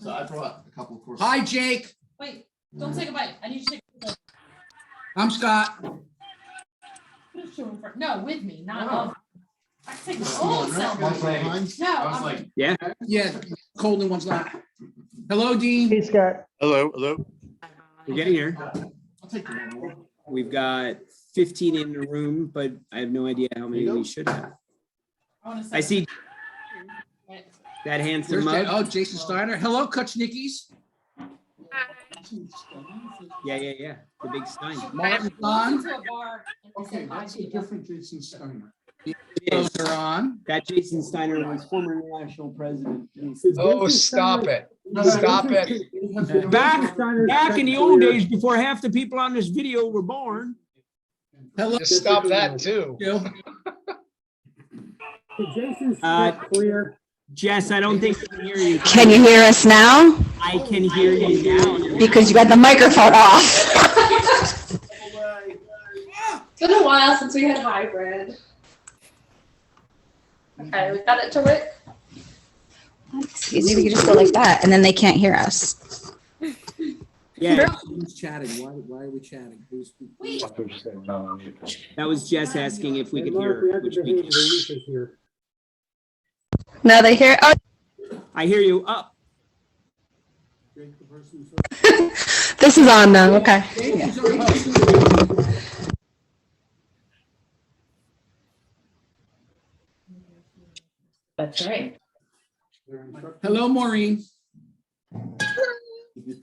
So I brought a couple of courses. Hi, Jake. Wait, don't say goodbye. I need you to take a picture. I'm Scott. Put a shoe in front. No, with me, not No. of. I can take my old self. No, I was I'm like, Yeah, Colden one's not. Hello, Dean. Hey, Scott. Hello, hello. We're getting here. I'll take the one more. We've got 15 in the room, but I have no idea how many we should have. I see that handsome There's mug. oh, Jason Steiner. Hello, Kuchnickies. Yeah. The big Stein. Martin's on. Okay, that's a different Jason Steiner. Those are on. That Jason Steiner was former international president. Oh, stop it. Stop it. Back in the old days, before half the people on this video were born. Hello. Just stop that too. Jason's clear. Jess, I don't think I can hear you. Can you hear us now? I can hear you now. Because you had the microphone off. It's been a while since we had hybrid. Okay, we got it to work. Excuse me, we could just go like that, and then they can't hear us. Yeah, Who's chatting? Why are we chatting? that was Jess asking if we could hear her, which we can. No, they hear. Oh, I hear you up. this is on now. Okay. That's right. Hello, Maureen.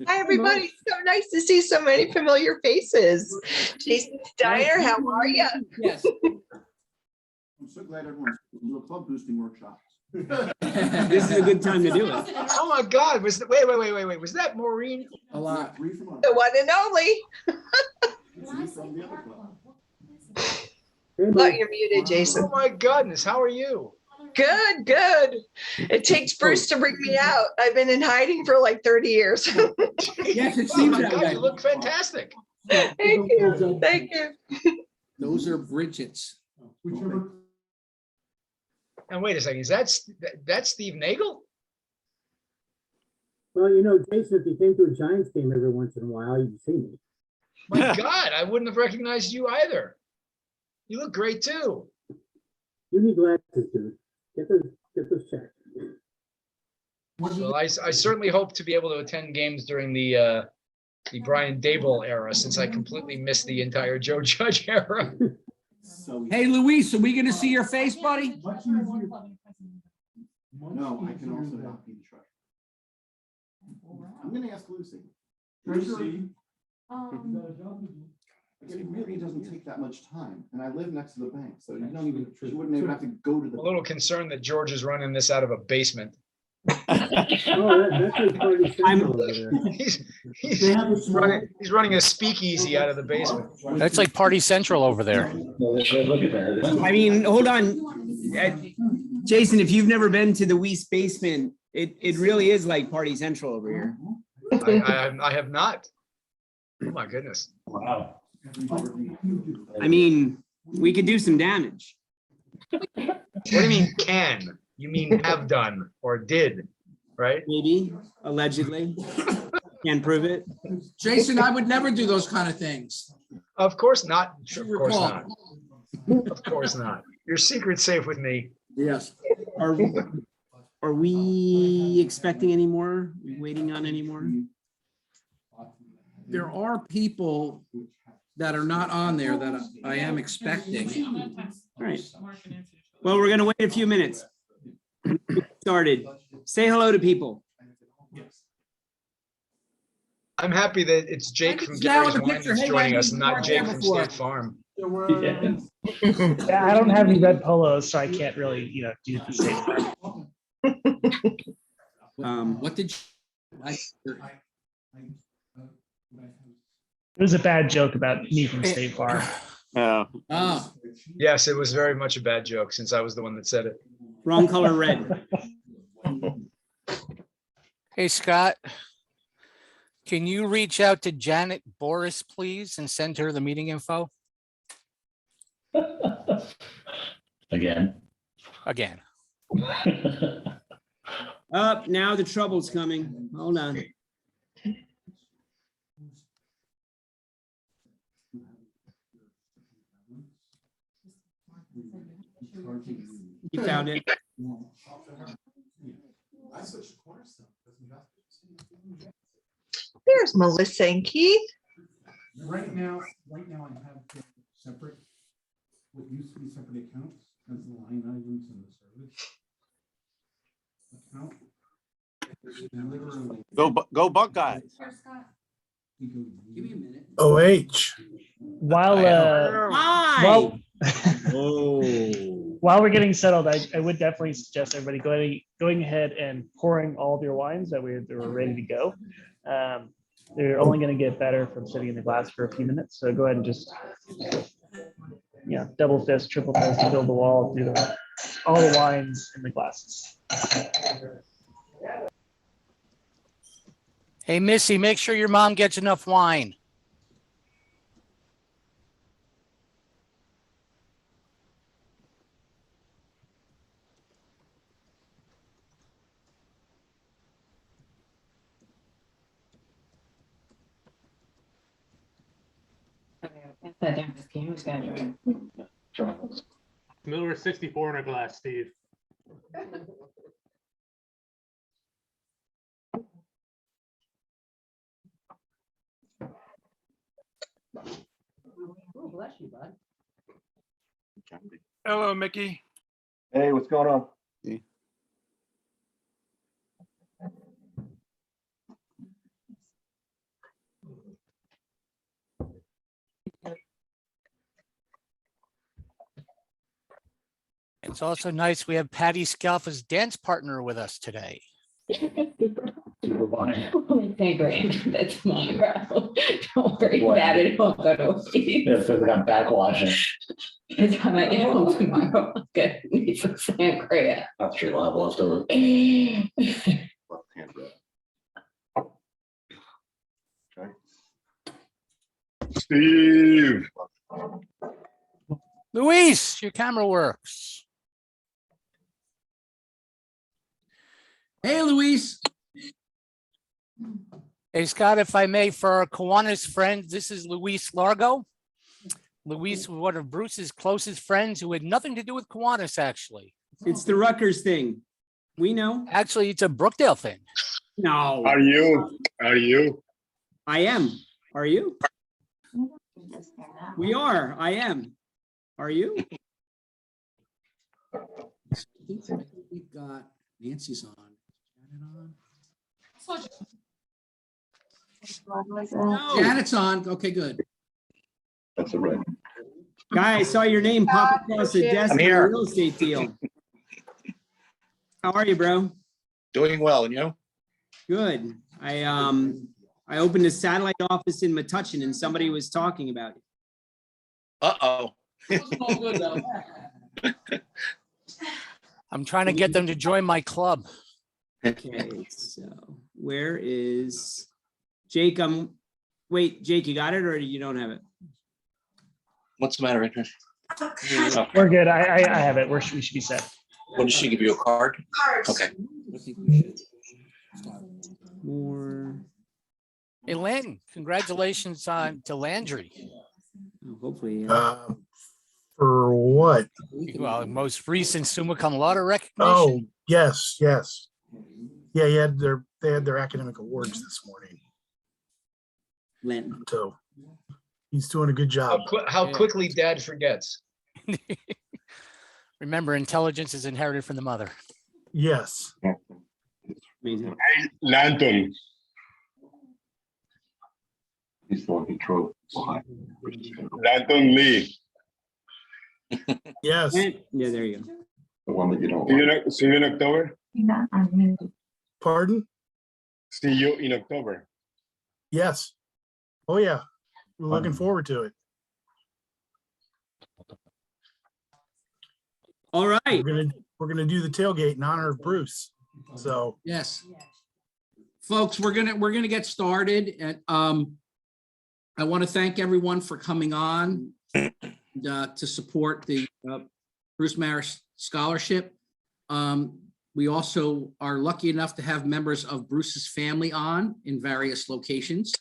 Hi, everybody. So nice to see so many familiar faces. Jason Steiner, how are you? Yes. I'm so glad everyone's doing a club boosting workshop. This is a good time to do it. Oh my God, was wait. Was that Maureen? A lot. Three from The one and only. three from the other club. Look, you're muted, Jason. Oh my goodness, how are you? Good, good. It takes Bruce to bring me out. I've been in hiding for like 30 years. Yes, it Oh seems my that God, way. you look fantastic. Thank you. Thank you. Those are Bridget's. Whichever. And wait a second, that's Steve Nagel? Well, you know, Jason, if you came to a Giants game every once in a while, you'd see me. My God, I wouldn't have recognized you either. You look great too. You need glasses, dude. Get those checked. Well, I certainly hope to be able to attend games during the Brian Dable era, since I completely missed the entire Joe Judge era. So Hey, Luis, are we going to see your face, buddy? no, I can also not be the treasurer. I'm gonna ask Lucy. Lucy. It really doesn't take that much time, and I live next to the bank, so you don't even, you wouldn't even have to go to the. I'm a little concerned that George is running this out of a basement. Oh, that's like Party Central over there. He's running a speakeasy out of the basement. That's like Party Central over there. I mean, hold on. Jason, if you've never been to the Weiss basement, it really is like Party Central over here. I have not. Oh my goodness. Wow. I mean, we could do some damage. What do you mean can? You mean have done or did, right? Maybe, allegedly. Can't prove it. Jason, I would never do those kind of things. Of course not. Of Your course call. not. Of course not. Your secret's safe with me. Yes. Are we expecting any more? Waiting on any more? There are people that are not on there that I am expecting. All right. Well, we're going to wait a few minutes. Started. Say hello to people. I'm happy that it's Jake from Now in Gary's the Wine picture, that's hey, joining guys, us, not we've Jake been from before. State Farm. Yeah, I don't have any red polos, so I can't really, do the same. What did you? It was a bad joke about me from State Farm. Oh, Yes, it was very much a bad joke since I was the one that said it. Wrong color red. Hey, Scott, can you reach out to Janet Boris, please, and send her the meeting info? Again. Again. Up now, the trouble's coming. hold on. You found it. There's Melissa and Keith. Right now I have separate, what used to be separate accounts as the line items in the service account. Go Buckeyes. Give me a minute. OH. Why? While we're getting settled, I would definitely suggest everybody going ahead and pouring all of your wines that we're ready to go. They're only going to get better from sitting in the glass for a few minutes. So go ahead and just, double fist, triple fist, build the wall, do all the wines in the glasses. Hey, Missy, make sure your mom gets enough wine. Miller 64 in a glass, Steve. Bless you, bud. Hello, Mickey. Hey, what's going on? It's also nice we have Patty Scalfa's dance partner with us today. Okay, great. That's my bro. Don't worry about it. It won't go to waste. Yeah, so I'm backwashing. It's how I get home tomorrow. I'm gonna need some sangria. That's true. I'll have leftover. Steve. Luis, your camera works. Hey, Luis. Hey, Scott, if I may, for our Kiwanis friends, this is Luis Largo. Luis was one of Bruce's closest friends who had nothing to do with Kiwanis, actually. It's the Rutgers thing. We know. Actually, it's a Brookdale thing. No. Are you? I am. Are you? We are. I am. Are you? We've got Nancy's on. No. Janet's on. Okay, good. That's a red. Guy, I saw your name pop across the desk I'm on a here. real estate deal. How are you, bro? Doing well, and you? Good. I opened a satellite office in Metuchen and somebody was talking about it. Uh-oh. I'm trying to get them to join my club. Okay, so where is Jake? Wait, Jake, you got it or you don't have it? What's the matter, Richard? We're good. I have it. We should be set. What, did she give you a card? Okay. I think we should start. More. Hey, Lynn, congratulations to Landry. Oh, hopefully. For what? Well, most recent summa cum laude recognition. Oh, yes. Yeah, they had their academic awards this morning. Lynn. So he's doing a good job. How quickly dad forgets. Remember, intelligence is inherited from the mother. Yes. Amazing. Lanton. He's still in control. Lanton Lee. Yes. Yeah, there you go. The one that you don't want. See you in October? Pardon? See you in October. Yes. Oh, yeah. We're looking forward to it. All right. We're gonna do the tailgate in honor of Bruce. So Yes. Folks, we're gonna get started. And I want to thank everyone for coming on to support the Bruce Marich Scholarship. We also are lucky enough to have members of Bruce's family on in various locations.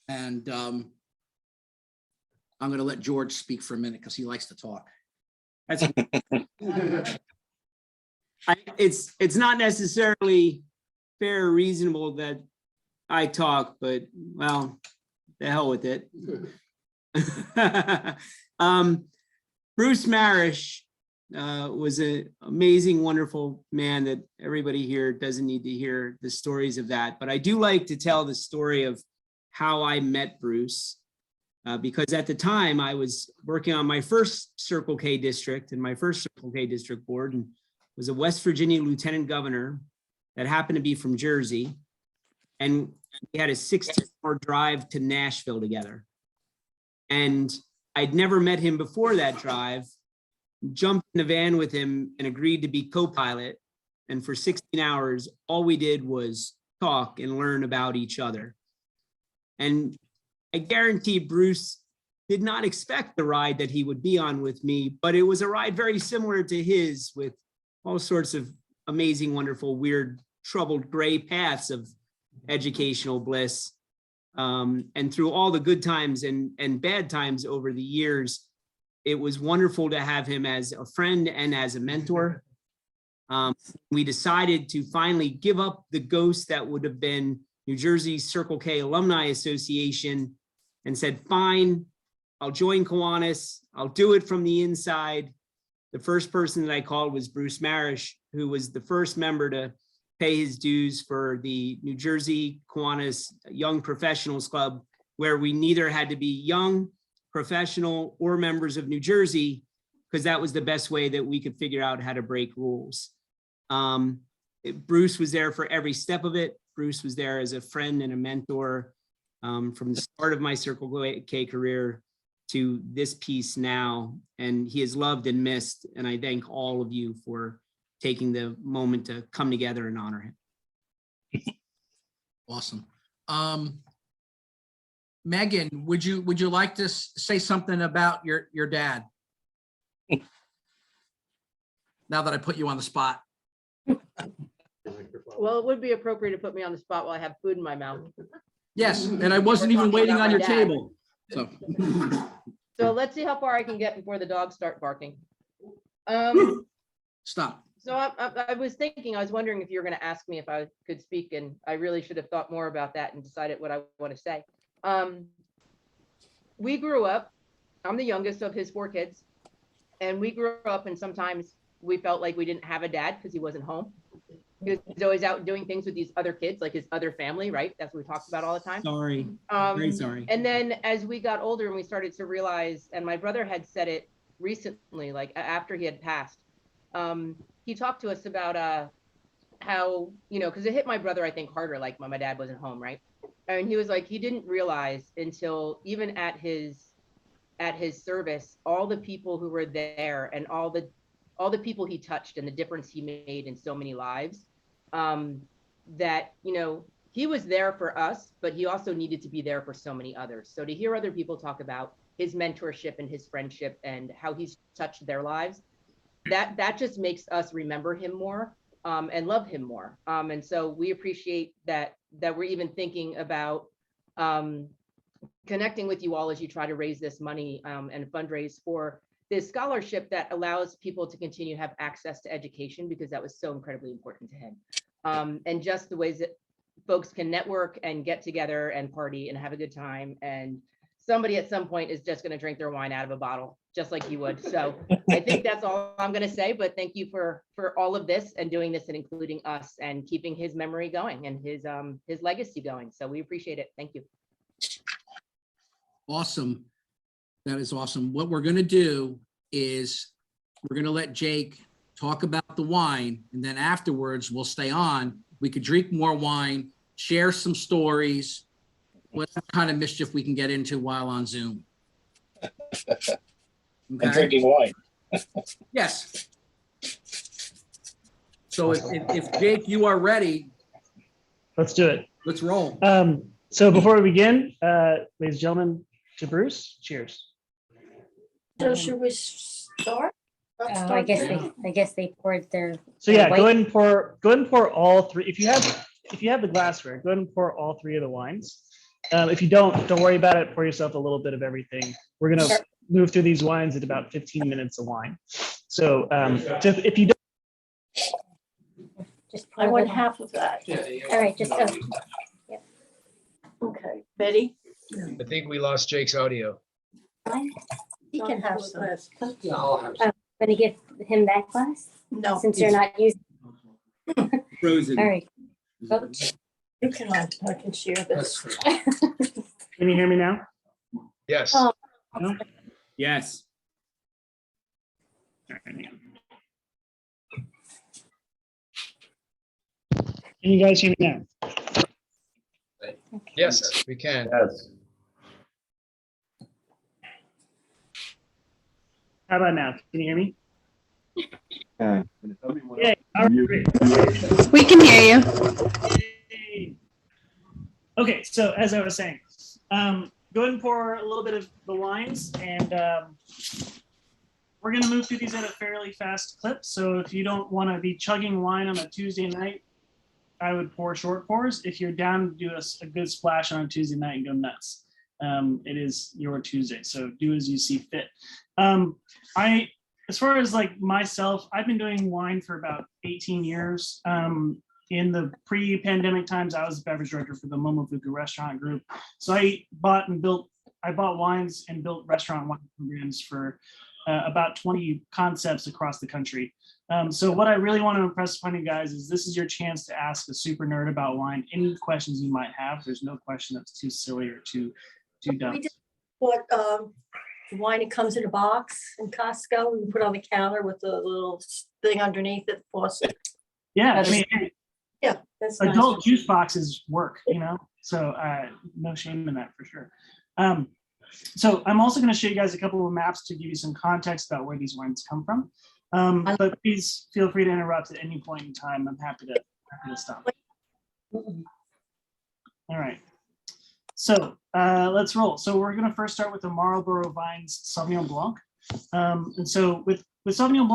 And I'm going to let George speak for a minute because he likes to talk. That's it's not necessarily fair or reasonable that I talk, but well, the hell with it. Bruce Marich was an amazing, wonderful man that everybody here doesn't need to hear the stories of that. But I do like to tell the story of how I met Bruce. Because at the time I was working on my first Circle K district and my first Circle K district board, and was a West Virginia lieutenant governor that happened to be from Jersey. And we had a 16-hour drive to Nashville together. And I'd never met him before that drive, jumped in the van with him and agreed to be co-pilot. And for 16 hours, all we did was talk and learn about each other. And I guarantee Bruce did not expect the ride that he would be on with me, but it was a ride very similar to his, with all sorts of amazing, wonderful, weird, troubled gray paths of educational bliss. And through all the good times and bad times over the years, it was wonderful to have him as a friend and as a mentor. We decided to finally give up the ghost that would have been New Jersey Circle K Alumni Association, and said, fine, I'll join Kiwanis. I'll do it from the inside. The first person that I called was Bruce Marich, who was the first member to pay his dues for the New Jersey Kiwanis Young Professionals Club, where we neither had to be young, professional, or members of New Jersey, because that was the best way that we could figure out how to break rules. Bruce was there for every step of it. Bruce was there as a friend and a mentor from the start of my Circle K career to this piece now, and he is loved and missed. And I thank all of you for taking the moment to come together and honor him. Awesome. Megan, would you like to say something about your dad? Now that I put you on the spot. Well, it would be appropriate to put me on the spot while I have food in my mouth. Yes, and I wasn't even waiting on your table. So. So let's see how far I can get before the dogs start barking. Stop. So I was thinking, I was wondering if you were going to ask me if I could speak, and I really should have thought more about that and decided what I want to say. We grew up, I'm the youngest of his 4 kids, and we grew up, and sometimes we felt like we didn't have a dad because he wasn't home. He was always out doing things with these other kids, like his other family, right? That's what we talked about all the time. Sorry, very sorry. And then as we got older and we started to realize, and my brother had said it recently, like after he had passed, he talked to us about how, because it hit my brother, I think, harder, like when my dad wasn't home, right? And he was like, he didn't realize until even at his service, all the people who were there and all the people he touched and the difference he made in so many lives, that, he was there for us, but he also needed to be there for so many others. So to hear other people talk about his mentorship and his friendship and how he's touched their lives, that just makes us remember him more, and love him more. And so we appreciate that we're even thinking about connecting with you all as you try to raise this money and fundraise for this scholarship that allows people to continue to have access to education, because that was so incredibly important to him. And just the ways that folks can network and get together and party and have a good time. And somebody at some point is just going to drink their wine out of a bottle, just like you would. So I think that's all I'm going to say, but thank you for all of this and doing this and including us and keeping his memory going and his legacy going. So we appreciate it. Thank you. Awesome. That is awesome. What we're going to do is we're going to let Jake talk about the wine, and then afterwards we'll stay on. We could drink more wine, share some stories, what kind of mischief we can get into while on Zoom. Okay. And drinking wine. Yes. So if Jake, you are ready, Let's do it. let's roll. So before we begin, ladies and gentlemen, to Bruce, cheers. So should we start? I guess they poured their. So yeah, white- go ahead and pour all three. If you have the glassware, go ahead and pour all three of the wines. If you don't worry about it. Pour yourself a little bit of everything. We're gonna move through these wines at about 15 minutes a wine. So just if you don't. Just I want half of that. All right, just, Okay, Betty? I think we lost Jake's audio. He can have some. gonna give him that glass, No. since you're not using. Frozen. All right. You can, I can share this. Can you hear me now? Yes. Oh. No? Yes. All right, hang on. Can you guys hear me now? Yes, we can. Yes. How about now? Can you hear me? Okay. Yeah. All right, great. We can hear you. Yay. Okay, so as I was saying, go ahead and pour a little bit of the wines, and we're going to move through these at a fairly fast clip. So if you don't want to be chugging wine on a Tuesday night, I would pour short pours. If you're down to do a good splash on a Tuesday night and go nuts, it is your Tuesday. So do as you see fit. As far as like myself, I've been doing wine for about 18 years. In the pre-pandemic times, I was the beverage director for the Momofuku restaurant group. So I bought wines and built restaurant wine programs for about 20 concepts across the country. So what I really want to impress upon you guys is this is your chance to ask a super nerd about wine any questions you might have. There's no question that's too silly or too dumb. We just bought wine, it comes in a box in Costco, we put on the counter with the little thing underneath it, faucet. Yeah, I mean, Yeah, that's nice. adult juice boxes work, you know, so no shame in that for sure. So I'm also going to show you guys a couple of maps to give you some context about where these wines come from. But please feel free to interrupt at any point in time. I'm happy to stop. All right. So let's roll. So we're going to first start with the Marlborough Vines Sauvignon Blanc. And so with Sauvignon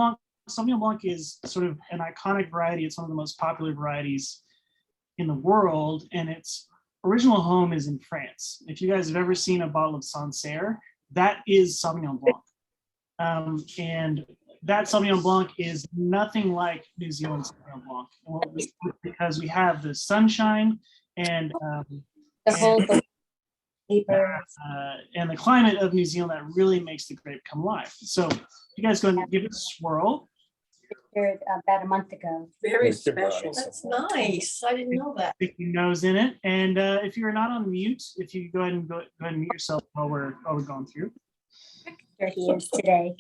Blanc is sort of an iconic variety. It's one of the most popular varieties in the world, and its original home is in France. If you guys have ever seen a bottle of Sancerre, that is Sauvignon Blanc. And that Sauvignon Blanc is nothing like New Zealand Sauvignon Blanc, because we have the sunshine and and the climate of New Zealand that really makes the grape come alive. So you guys go and give it a swirl. About a month ago. Very special. That's nice. I didn't know that. Stick your nose in it, and if you're not on mute, if you go ahead and mute yourself while we're going through. There he is today.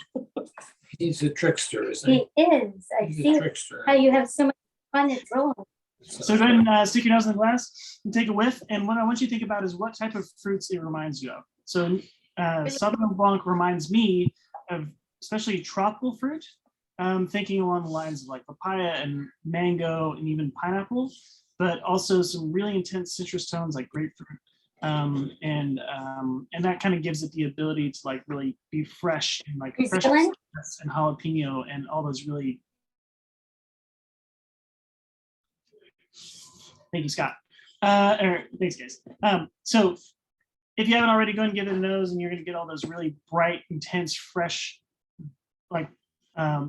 He's a trickster, isn't he? He is. I He's a see trickster. how you have so much fun at rolling. So go ahead and stick your nose in the glass and take a whiff. And what I want you to think about is what type of fruits it reminds you of. So Sauvignon Blanc reminds me of especially tropical fruit. Thinking along the lines of like papaya and mango and even pineapple, but also some really intense citrus tones like grapefruit. And that kind of gives it the ability to like really be fresh and like fresh and jalapeno and all those really. Thank you, Scott. Thanks, guys. So if you haven't already, go and give it a nose, and you're going to get all those really bright, intense, fresh, like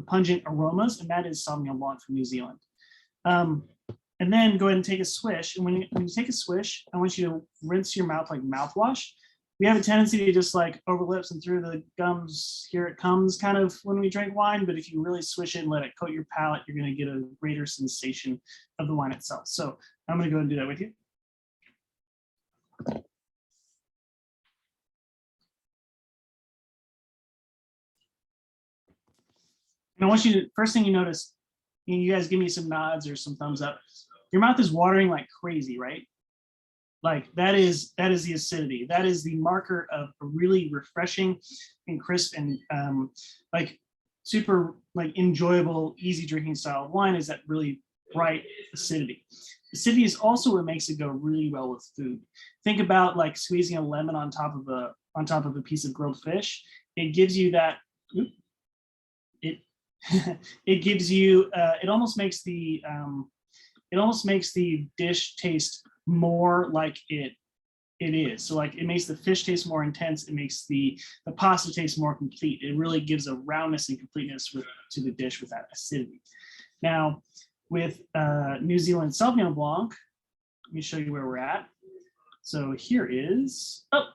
pungent aromas, and that is Sauvignon Blanc from New Zealand. And then go ahead and take a swish. And when you take a swish, I want you to rinse your mouth like mouthwash. We have a tendency to just like over lips and through the gums, here it comes kind of when we drink wine. But if you really swish it and let it coat your palate, you're going to get a greater sensation of the wine itself. So I'm going to go and do that with you. And I want you to, first thing you notice, you guys give me some nods or some thumbs up. Your mouth is watering like crazy, right? Like that is the acidity. That is the marker of a really refreshing and crisp and like super like enjoyable, easy drinking style of wine, is that really bright acidity. Acidity is also what makes it go really well with food. Think about like squeezing a lemon on top of a piece of grilled fish. It gives you that it it gives you it almost makes the dish taste more like it is. So like it makes the fish taste more intense. It makes the pasta taste more complete. It really gives a roundness and completeness to the dish with that acidity. Now with New Zealand Sauvignon Blanc, let me show you where we're at. So here is, oh,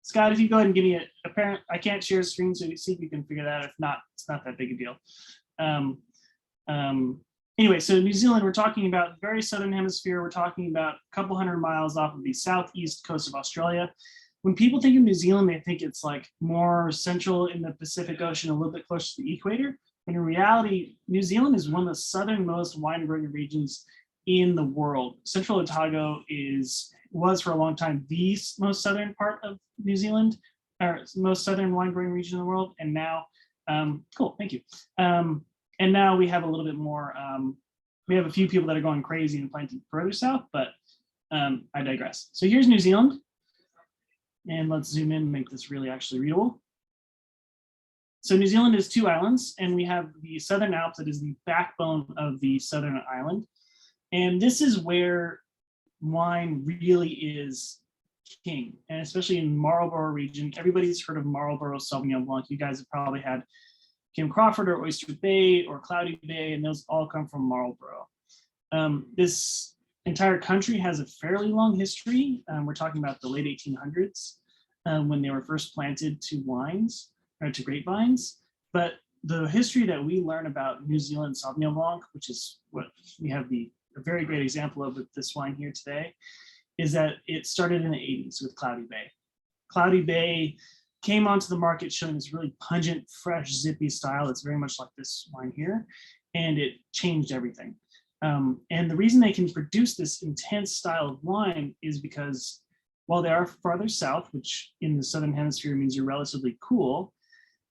Scott, if you go ahead and give me I can't share a screen, so you see if you can figure that out. If not, it's not that big a deal. Anyway, so New Zealand, we're talking about very southern hemisphere. We're talking about a couple hundred miles off of the southeast coast of Australia. When people think of New Zealand, they think it's like more central in the Pacific Ocean, a little bit closer to the equator. But in reality, New Zealand is one of the southernmost wine growing regions in the world. Central Otago was for a long time the most southern part of New Zealand, or most southern wine growing region in the world. And now, cool, thank you. And now we have a little bit more, we have a few people that are going crazy and planting further south, but I digress. So here's New Zealand. And let's zoom in and make this really actually readable. So New Zealand is 2 islands, and we have the Southern Alps that is the backbone of the southern island. And this is where wine really is king, and especially in Marlborough region. Everybody's heard of Marlborough Sauvignon Blanc. You guys have probably had Kim Crawford or Oyster Bay or Cloudy Bay, and those all come from Marlborough. This entire country has a fairly long history. We're talking about the late 1800s when they were first planted to wines or to grapevines. But the history that we learn about New Zealand Sauvignon Blanc, which is what we have a very great example of with this wine here today, is that it started in the 80s with Cloudy Bay. Cloudy Bay came onto the market showing this really pungent, fresh, zippy style. It's very much like this wine here, and it changed everything. And the reason they can produce this intense style of wine is because while they are farther south, which in the southern hemisphere means you're relatively cool,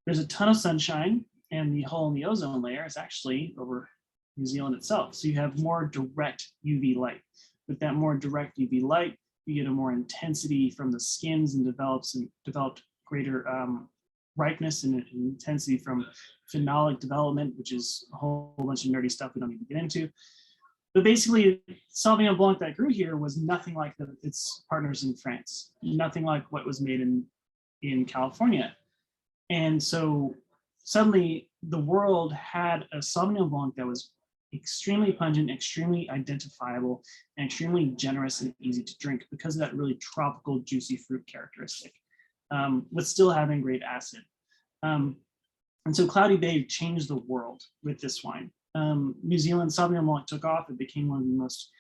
there's a ton of sunshine, and the hole in the ozone layer is actually over New Zealand itself. So you have more direct UV light. With that more direct UV light, you get a more intensity from the skins and developed greater ripeness and intensity from phenolic development, which is a whole bunch of nerdy stuff we don't need to get into. But basically, Sauvignon Blanc that grew here was nothing like its partners in France, nothing like what was made in California. And so suddenly the world had a Sauvignon Blanc that was extremely pungent, extremely identifiable, and extremely generous and easy to drink because of that really tropical, juicy fruit characteristic, with still having great acid. And so Cloudy Bay changed the world with this wine. New Zealand Sauvignon Blanc took off. It became one of the most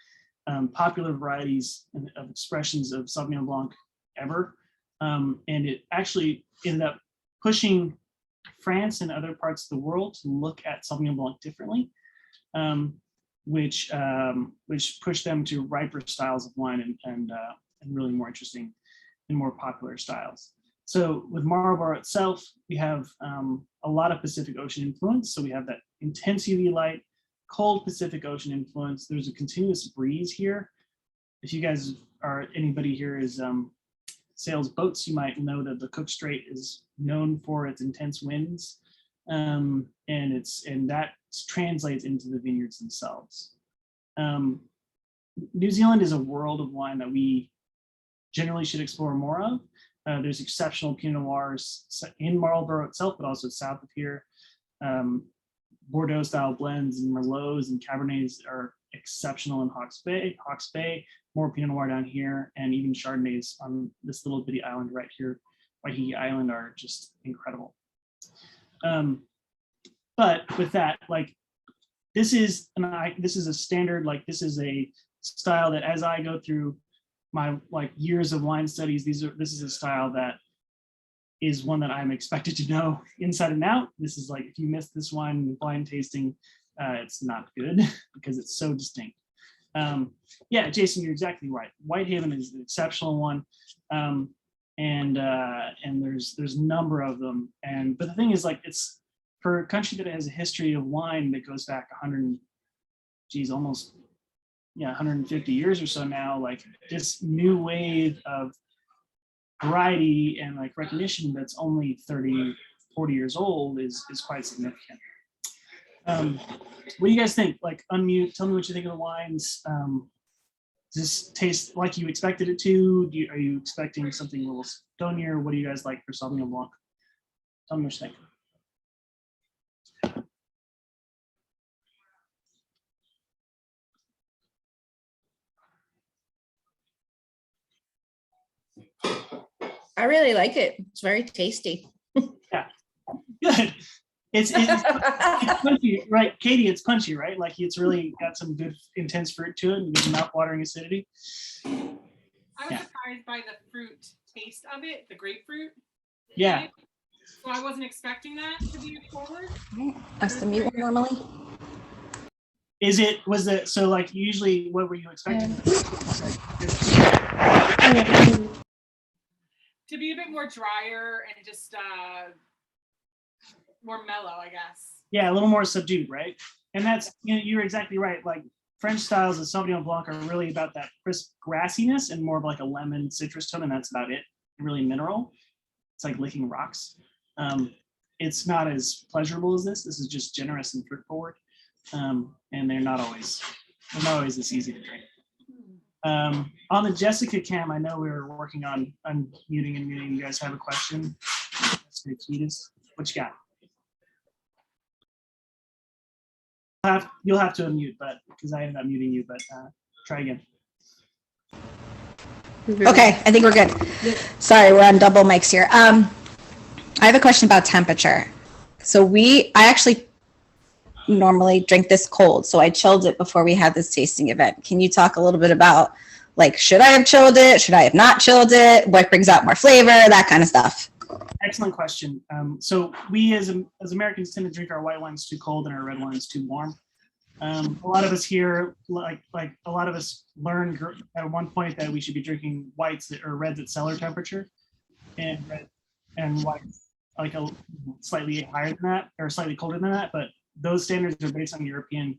popular varieties of expressions of Sauvignon Blanc ever. And it actually ended up pushing France and other parts of the world to look at Sauvignon Blanc differently, which pushed them to riper styles of wine and really more interesting and more popular styles. So with Marlborough itself, we have a lot of Pacific Ocean influence. So we have that intense UV light, cold Pacific Ocean influence. There's a continuous breeze here. If you guys anybody here is sails boats, you might know that the Cook Strait is known for its intense winds, and that translates into the vineyards themselves. New Zealand is a world of wine that we generally should explore more of. There's exceptional Pinot Noirs in Marlborough itself, but also south of here. Bordeaux style blends and Merlots and Cabernets are exceptional in Hawke's Bay, more Pinot Noir down here, and even Chardonnays on this little bitty island right here, Waiheke Island, are just incredible. But with that, like, this is a standard, like, this is a style that as I go through my years of wine studies, this is a style that is one that I'm expected to know inside and out. This is like, if you miss this wine in blind tasting, it's not good because it's so distinct. Yeah, Jason, you're exactly right. Whitehaven is an exceptional one. And there's a number of them. But the thing is, like, it's for a country that has a history of wine that goes back 150 years or so now, like, this new wave of variety and like recognition that's only 30, 40 years old is quite significant. What do you guys think? Like, unmute, tell me what you think of the wines. Does this taste like you expected it to? Are you expecting something a little stonier? What do you guys like for Sauvignon Blanc? Tell me what you think. I really like it. It's very tasty. Yeah, good. It's punchy, right? Katie, it's punchy, right? Like it's really got some good intense fruit to it and good mouth-watering acidity. I was surprised by the fruit taste of it, the grapefruit. Yeah. So I wasn't expecting that to be forward. That's the mute one normally. So like usually what were you expecting? To be a bit more drier and just more mellow, I guess. Yeah, a little more subdued, right? And that's, you're exactly right. Like French styles of Sauvignon Blanc are really about that crisp grassiness and more of like a lemon citrus tone, and that's about it. Really mineral. It's like licking rocks. It's not as pleasurable as this. This is just generous and fruit forward, and they're not always this easy to drink. On the Jessica cam, I know we were working on unmuting and muting. You guys have a question? What you got? You'll have to unmute, but because I ended up muting you, but try again. Okay, I think we're good. Sorry, we're on double mics here. I have a question about temperature. So I actually normally drink this cold, so I chilled it before we had this tasting event. Can you talk a little bit about, like, should I have chilled it? Should I have not chilled it? What brings out more flavor? That kind of stuff. Excellent question. So we as Americans tend to drink our white wines too cold and our red wines too warm. A lot of us here, like a lot of us learned at one point that we should be drinking whites or reds at cellar temperature, and whites like a slightly higher than that or slightly colder than that. But those standards are based on European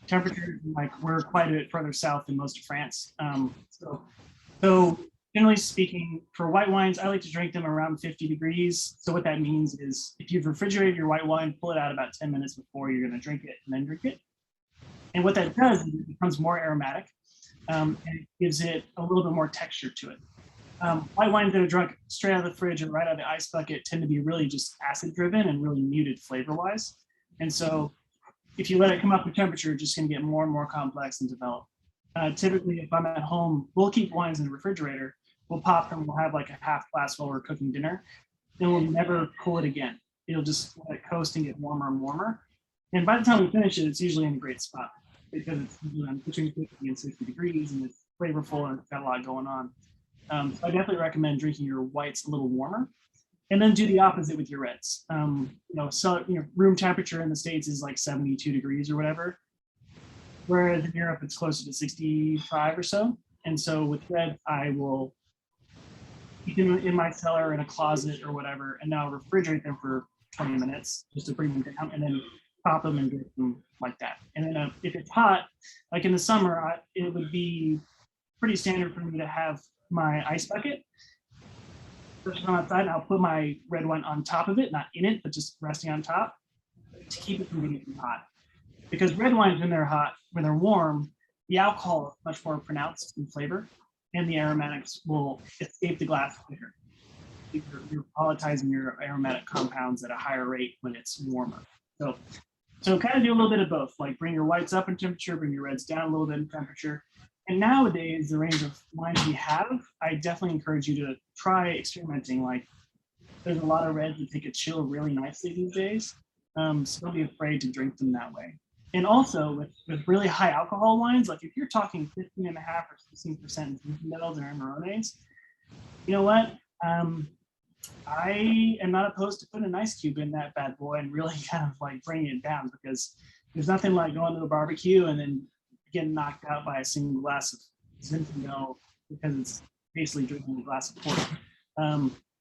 temperatures. Like we're quite a bit further south than most of France. So generally speaking, for white wines, I like to drink them around 50 degrees. So what that means is if you've refrigerated your white wine, pull it out about 10 minutes before you're going to drink it and then drink it. And what that does is it becomes more aromatic and it gives it a little bit more texture to it. White wines that are drunk straight out of the fridge and right out of the ice bucket tend to be really just acid driven and really muted flavor wise. And so if you let it come up to temperature, it's just going to get more and more complex and develop. Typically, if I'm at home, we'll keep wines in the refrigerator. We'll pop them. We'll have like a half glass while we're cooking dinner. Then we'll never cool it again. It'll just let it coast and get warmer and warmer. And by the time we finish it, it's usually in a great spot because it's between 50 and 60 degrees and it's flavorful and it's got a lot going on. So I definitely recommend drinking your whites a little warmer, and then do the opposite with your reds. Room temperature in the States is like 72 degrees or whatever, whereas in Europe it's closer to 65 or so. And so with red, I will keep them in my cellar in a closet or whatever, and now refrigerate them for 20 minutes just to bring them down, and then pop them and drink them like that. And then if it's hot, like in the summer, it would be pretty standard for me to have my ice bucket. First time outside, I'll put my red wine on top of it, not in it, but just resting on top to keep it from getting too hot. Because red wines, when they're hot, when they're warm, the alcohol is much more pronounced in flavor, and the aromatics will escape the glass quicker. You're volatilizing your aromatic compounds at a higher rate when it's warmer. So kind of do a little bit of both, like bring your whites up in temperature, bring your reds down a little bit in temperature. And nowadays, the range of wines we have, I definitely encourage you to try experimenting. Like there's a lot of reds that take a chill really nicely these days. So don't be afraid to drink them that way. And also with really high alcohol wines, like if you're talking 15.5 or 16% Zinfandels and Amarones, you know what? I am not opposed to putting an ice cube in that bad boy and really kind of like bringing it down, because there's nothing like going to a barbecue and then getting knocked out by a single glass of Zinfandel because it's basically drinking a glass of port.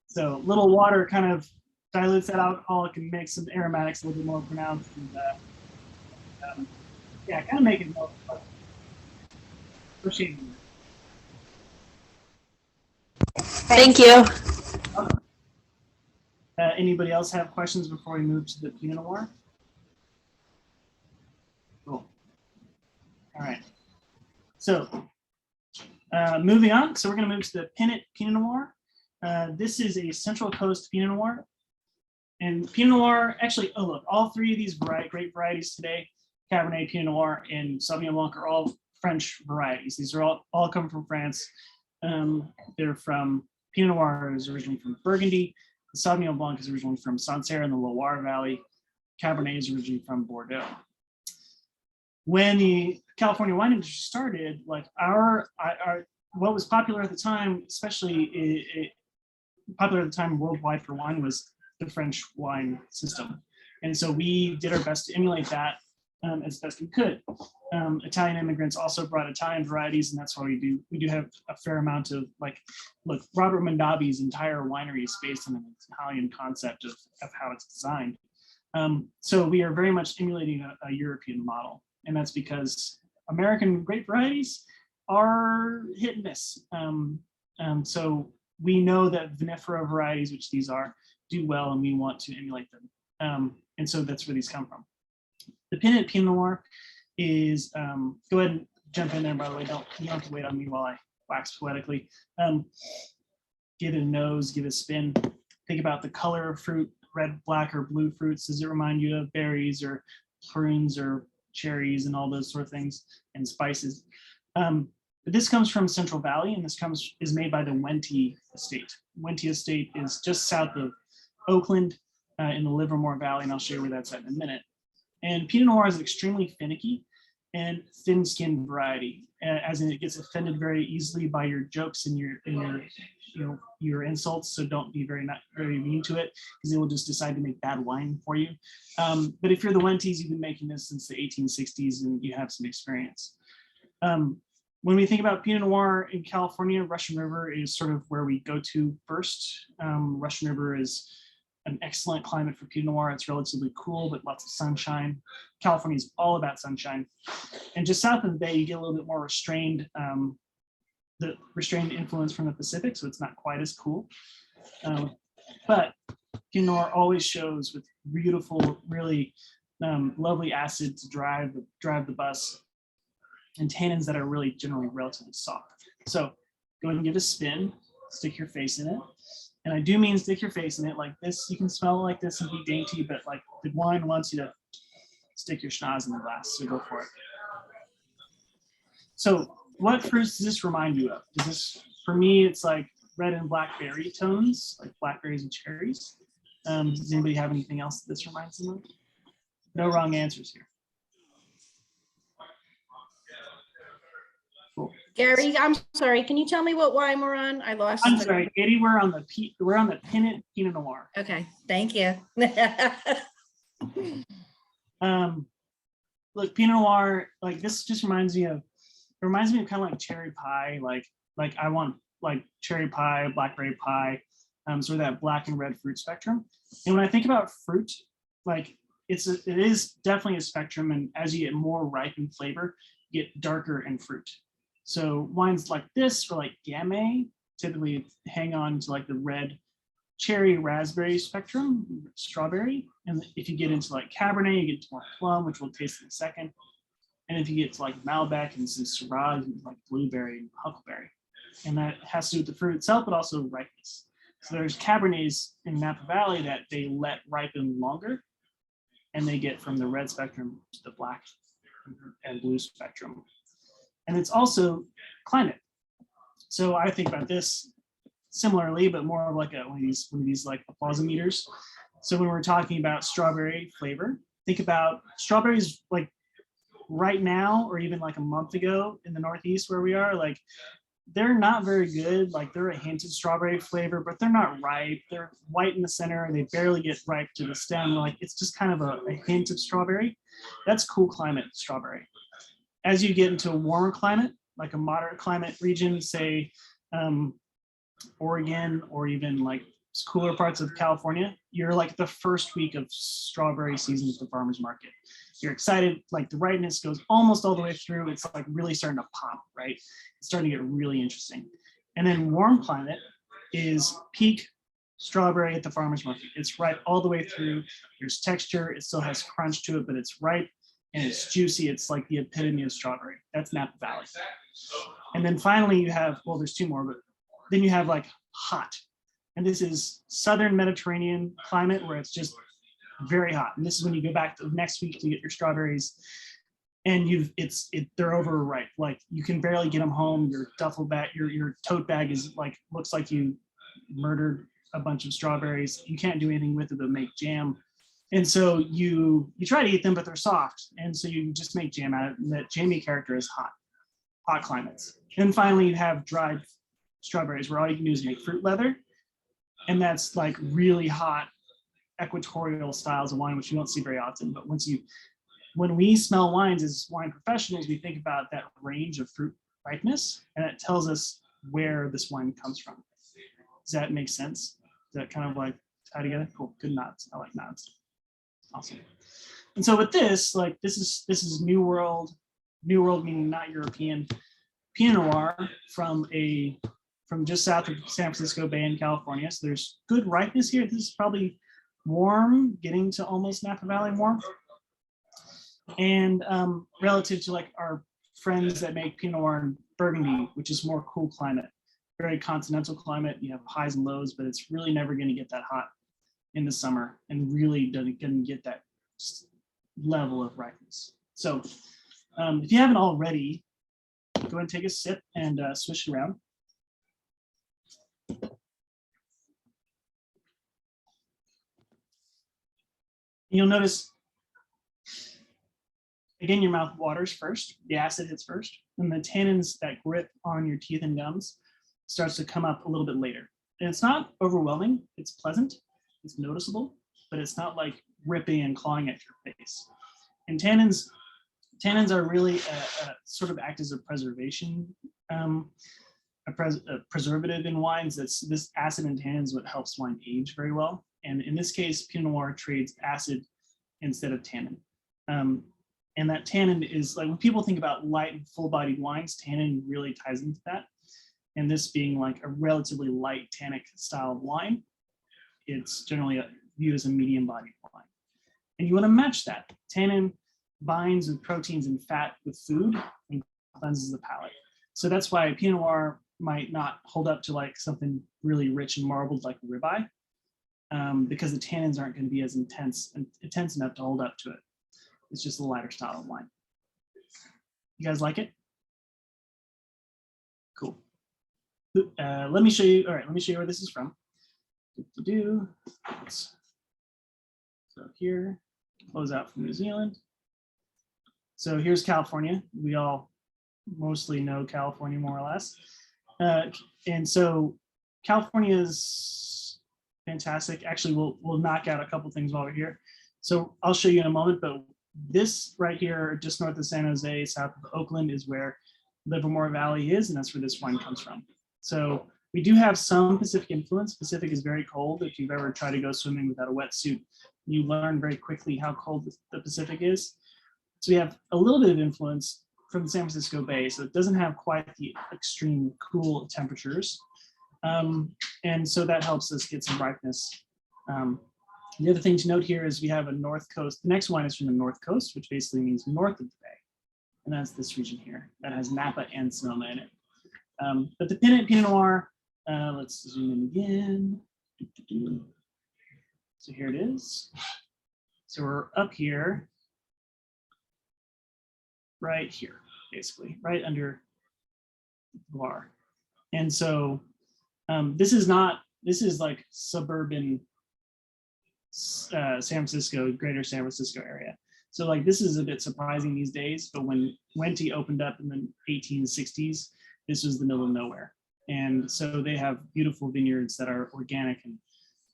So little water kind of dilutes that alcohol. It can make some aromatics a little bit more pronounced. And kind of make it more appreciate it. Thank you. Anybody else have questions before we move to the Pinot Noir? Cool. All right. So moving on. So we're going to move to the Pinot Noir. This is a Central Coast Pinot Noir. And Pinot Noir, actually, oh look, all three of these great varieties today, Cabernet, Pinot Noir, and Sauvignon Blanc are all French varieties. These are all come from France. They're from, Pinot Noir is originally from Burgundy. The Sauvignon Blanc is originally from Sancerre in the Loire Valley. Cabernet is originally from Bordeaux. When the California wine industry started, like what was popular at the time, especially popular at the time worldwide for wine, was the French wine system. And so we did our best to emulate that as best we could. Italian immigrants also brought Italian varieties, and that's why we do have a fair amount of, like, look, Robert Mondavi's entire winery is based on an Italian concept of how it's designed. So we are very much emulating a European model, and that's because American grape varieties are hit and miss. So we know that vinifera varieties, which these are, do well, and we want to emulate them. And so that's where these come from. The Pinot Noir is, go ahead and jump in there, by the way, you don't have to wait on me while I wax poetically. Give it a nose, give it a spin. Think about the color of fruit, red, black, or blue fruits. Does it remind you of berries or prunes or cherries and all those sort of things, and spices? But this comes from Central Valley, and this is made by the Wente Estate. Wente Estate is just south of Oakland in the Livermore Valley, and I'll show you where that's at in a minute. And Pinot Noir is extremely finicky and thin-skinned variety, as in it gets offended very easily by your jokes and your insults. So don't be very mean to it, because it will just decide to make bad wine for you. But if you're the Wentes, you've been making this since the 1860s and you have some experience. When we think about Pinot Noir in California, Russian River is sort of where we go to first. Russian River is an excellent climate for Pinot Noir. It's relatively cool, but lots of sunshine. California is all about sunshine. And just south of the bay, you get a little bit more restrained, the restrained influence from the Pacific, so it's not quite as cool. But Pinot Noir always shows with beautiful, really lovely acid to drive the bus, and tannins that are really generally relatively soft. So go ahead and give it a spin, stick your face in it. And I do mean stick your face in it like this. You can smell it like this and be dainty, but like the wine wants you to stick your schnoz in the glass, so go for it. So what fruits does this remind you of? For me, it's like red and blackberry tones, like blackberries and cherries. Does anybody have anything else that this reminds them of? No wrong answers here. Cool. Gary, I'm sorry. Can you tell me what wine we're on? I lost. I'm sorry, Katie. We're on the Pinot Noir. Okay, thank you. Look, Pinot Noir, like this just reminds me of kind of like cherry pie. Like I want like cherry pie, blackberry pie, sort of that black and red fruit spectrum. And when I think about fruit, like it is definitely a spectrum, and as you get more ripened flavor, you get darker in fruit. So wines like this, or like Gamay, typically hang on to like the red cherry raspberry spectrum, strawberry. And if you get into like Cabernet, you get to more plum, which we'll taste in a second. And if you get to like Malbec and some Syrah, you get like blueberry and huckleberry. And that has to do with the fruit itself, but also ripeness. So there's Cabernets in Napa Valley that they let ripen longer, and they get from the red spectrum to the black and blue spectrum. And it's also climate. So I think about this similarly, but more of like one of these like applausometers. So when we're talking about strawberry flavor, think about strawberries like right now, or even like a month ago in the Northeast where we are, like they're not very good. Like they're a hint of strawberry flavor, but they're not ripe. They're white in the center and they barely get ripe to the stem. Like it's just kind of a hint of strawberry. That's cool climate strawberry. As you get into a warmer climate, like a moderate climate region, say Oregon, or even like cooler parts of California, you're like the first week of strawberry season at the farmer's market. You're excited, like the ripeness goes almost all the way through. It's like really starting to pop, right? It's starting to get really interesting. And then warm climate is peak strawberry at the farmer's market. It's ripe all the way through. There's texture. It still has crunch to it, but it's ripe and it's juicy. It's like the epitome of strawberry. That's Napa Valley. And then finally you have, well, there's two more, but then you have like hot. And this is Southern Mediterranean climate where it's just very hot. And this is when you go back to next week to get your strawberries and they're overripe. Like you can barely get them home. Your duffel bag, your tote bag is like, looks like you murdered a bunch of strawberries. You can't do anything with it but make jam. And so you try to eat them, but they're soft. And so you just make jam out of it. And that jammy character is hot climates. And finally you have dried strawberries where all you can do is make fruit leather. And that's like really hot equatorial styles of wine, which you don't see very often. But when we smell wines as wine professionals, we think about that range of fruit ripeness, and it tells us where this wine comes from. Does that make sense? Does that kind of like tie together? Cool, good nods. I like nods. Awesome. And so with this, like this is New World meaning not European, Pinot Noir from just south of San Francisco Bay in California. So there's good ripeness here. This is probably warm, getting to almost Napa Valley warm. And relative to like our friends that make Pinot Noir in Burgundy, which is more cool climate, very continental climate. You have highs and lows, but it's really never going to get that hot in the summer and really doesn't get that level of ripeness. So if you haven't already, go ahead and take a sip and swish it around. You'll notice, again, your mouth waters first, the acid hits first, and the tannins that grip on your teeth and gums starts to come up a little bit later. And it's not overwhelming, it's pleasant, it's noticeable, but it's not like ripping and clawing at your face. And tannins are really sort of act as a preservation, a preservative in wines. This acid and tannins is what helps wine age very well. And in this case, Pinot Noir trades acid instead of tannin. And that tannin is like when people think about light and full-bodied wines, tannin really ties into that. And this being like a relatively light tannic style of wine, it's generally viewed as a medium-bodied wine. And you want to match that. Tannin binds with proteins and fat with food and cleanses the palate. So that's why Pinot Noir might not hold up to like something really rich and marbled like a ribeye, because the tannins aren't going to be as intense enough to hold up to it. It's just a lighter style of wine. You guys like it? Cool. Let me show you. All right, let me show you where this is from. So here, close out from New Zealand. So here's California. We all mostly know California more or less. And so California is fantastic. Actually, we'll knock out a couple things while we're here. So I'll show you in a moment, but this right here, just north of San Jose, south of Oakland, is where Livermore Valley is, and that's where this wine comes from. So we do have some Pacific influence. Pacific is very cold. If you've ever tried to go swimming without a wetsuit, you learn very quickly how cold the Pacific is. So we have a little bit of influence from the San Francisco Bay, so it doesn't have quite the extreme cool temperatures. And so that helps us get some ripeness. The other thing to note here is we have a north coast. The next wine is from the north coast, which basically means north of the bay. And that's this region here that has Napa and Sonoma in it. But the Pinot Noir, let's zoom in again. So here it is. So we're up here, right here, basically, right under the bar. And so this is like suburban San Francisco, greater San Francisco area. So like this is a bit surprising these days, but when Wente opened up in the 1860s, this was the middle of nowhere. And so they have beautiful vineyards that are organic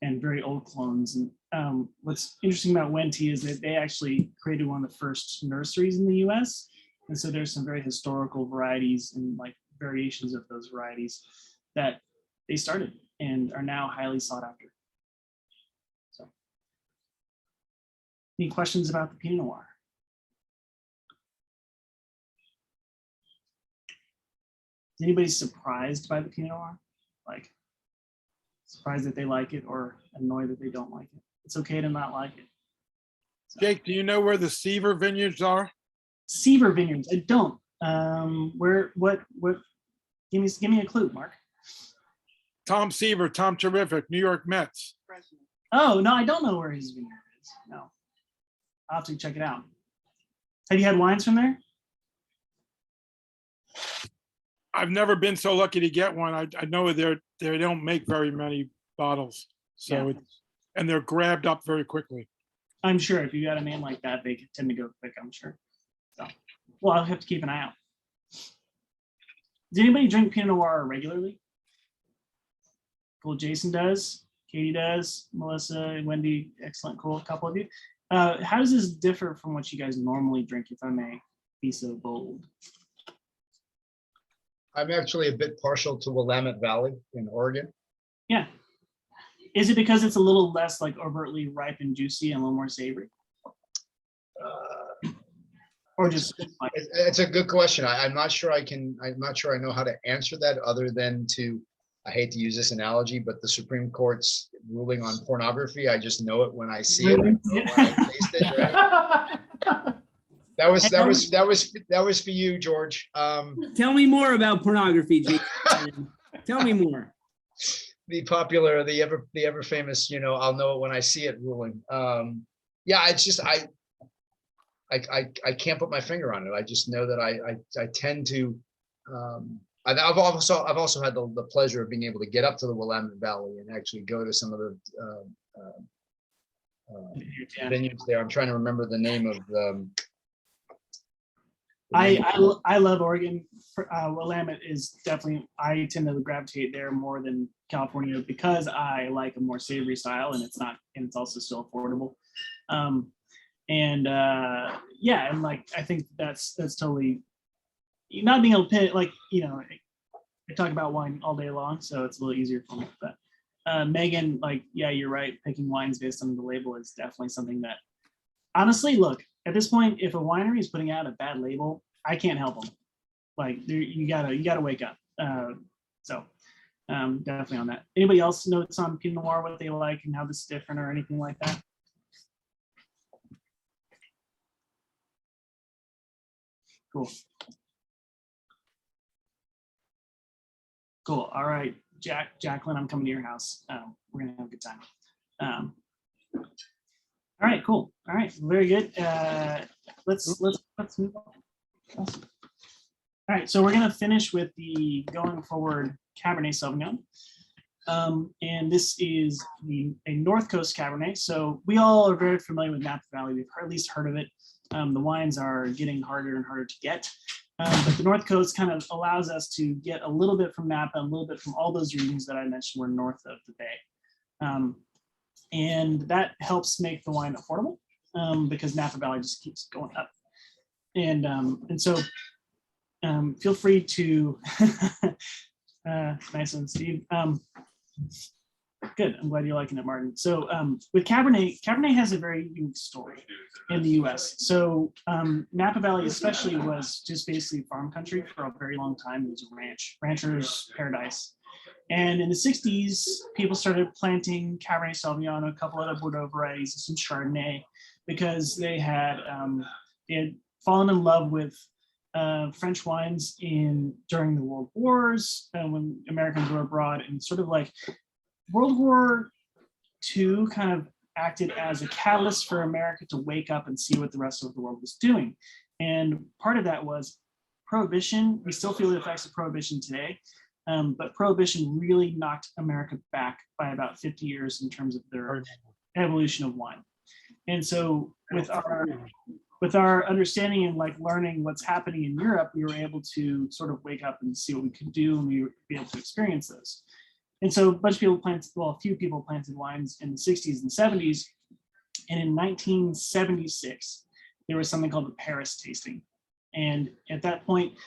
and very old clones. And what's interesting about Wente is that they actually created one of the first nurseries in the US. And so there's some very historical varieties and like variations of those varieties that they started and are now highly sought after. So, any questions about the Pinot Noir? Is anybody surprised by the Pinot Noir? Like, it's surprised that they like it or annoyed that they don't like it. It's okay to not like it. Jake, do you know where the Seaver vineyards are? Seaver Vineyards, I don't. What, give me a clue, Mark. Tom Seaver, Tom Terrific, New York Mets. Oh, no, I don't know where his vineyard is. No. I'll have to check it out. Have you had wines from there? I've never been so lucky to get one. I know they don't make very many bottles. So and they're grabbed up very quickly. I'm sure if you got a name like that, they tend to go quick, I'm sure. So, well, I'll have to keep an eye out. Does anybody drink Pinot Noir regularly? Cool, Jason does, Katie does, Melissa, Wendy, excellent, cool, a couple of you. How does this differ from what you guys normally drink, if I may be so bold? I'm actually a bit partial to Willamette Valley in Oregon. Yeah. Is it because it's a little less like overtly ripe and juicy and a little more savory? Or just It's a good question. I'm not sure I know how to answer that other than to, I hate to use this analogy, but the Supreme Court's ruling on pornography, I just know it when I see it. I know it when I taste it, right? That was for you, George. Tell me more about pornography, Jake. Tell me more. The popular, the ever famous, I'll know it when I see it ruling. Yeah, it's just I can't put my finger on it. I just know that I tend to. I've also had the pleasure of being able to get up to the Willamette Valley and actually go to some of the vineyards there. I'm trying to remember the name of them. I love Oregon. Willamette is definitely, I tend to gravitate there more than California because I like a more savory style and it's also still affordable. And like I think that's totally, not being able to pit, like, I talk about wine all day long, so it's a little easier for me. But Megan, like, yeah, you're right. Picking wines based on the label is definitely something that, honestly, look, at this point, if a winery is putting out a bad label, I can't help them. Like, you gotta wake up. So definitely on that. Anybody else notes on Pinot Noir, what they like and how this is different or anything like that? Cool. Cool. All right, Jacqueline, I'm coming to your house. We're gonna have a good time. All right, cool. All right, very good. Let's move on. Awesome. All right, so we're gonna finish with the going forward Cabernet Sauvignon. And this is a North Coast Cabernet. So we all are very familiar with Napa Valley. We've at least heard of it. The wines are getting harder and harder to get. But the North Coast kind of allows us to get a little bit from Napa, a little bit from all those regions that I mentioned were north of the bay. And that helps make the wine affordable because Napa Valley just keeps going up. And so feel free to, nice one, Steve. Good, I'm glad you're liking it, Martin. So with Cabernet has a very unique story in the US. So Napa Valley especially was just basically farm country for a very long time. It was a rancher's paradise. And in the 60s, people started planting Cabernet Sauvignon, a couple other Bordeaux varieties, and some Chardonnay, because they had fallen in love with French wines during the World Wars, when Americans were abroad, and sort of like World War II kind of acted as a catalyst for America to wake up and see what the rest of the world was doing. And part of that was Prohibition. We still feel the effects of Prohibition today, but Prohibition really knocked America back by about 50 years in terms of their evolution of wine. And so with our understanding and like learning what's happening in Europe, we were able to sort of wake up and see what we could do, and we were able to experience those. And so a few people planted wines in the 60s and 70s. And in 1976, there was something called the Paris tasting. And at that point,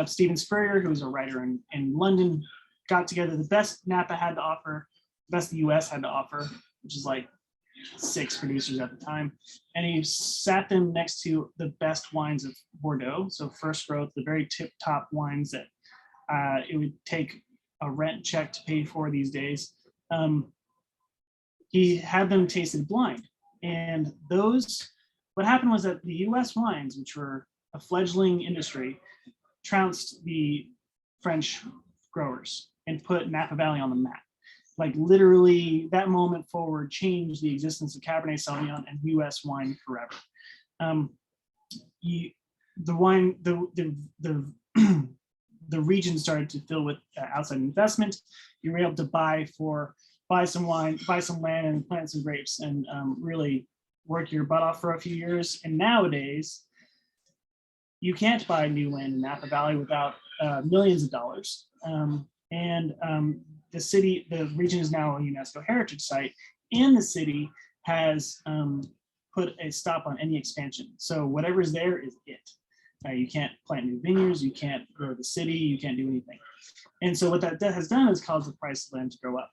Stephen Spurrier, who was a writer in London, got together the best Napa had to offer, the best the US had to offer, which is like 6 producers at the time. And he sat them next to the best wines of Bordeaux. So first growth, the very tip top wines that it would take a rent check to pay for these days. he had them tasted blind. And what happened was that the US wines, which were a fledgling industry, trounced the French growers and put Napa Valley on the map. Like literally that moment forward changed the existence of Cabernet Sauvignon and US wine forever. The region started to fill with outside investment. You were able to buy some wine, buy some land and plant some grapes and really work your butt off for a few years. And nowadays, you can't buy new land in Napa Valley without millions of dollars. The region is now a UNESCO heritage site, and the city has put a stop on any expansion. So whatever's there is it. You can't plant new vineyards, you can't grow the city, you can't do anything. And so what that has done is caused the price of land to go up.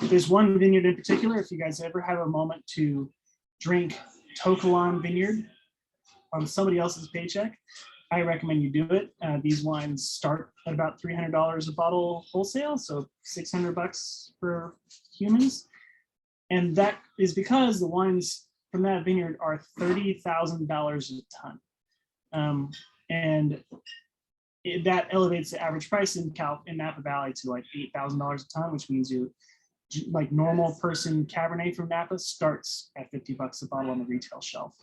There's one vineyard in particular, if you guys ever have a moment to drink Tokalon Vineyard on somebody else's paycheck, I recommend you do it. These wines start at about $300 a bottle wholesale, so $600 for humans. And that is because the wines from that vineyard are $30,000 a ton. That elevates the average price in Napa Valley to like $8,000 a ton, which means you like normal person Cabernet from Napa starts at $50 a bottle on the retail shelf.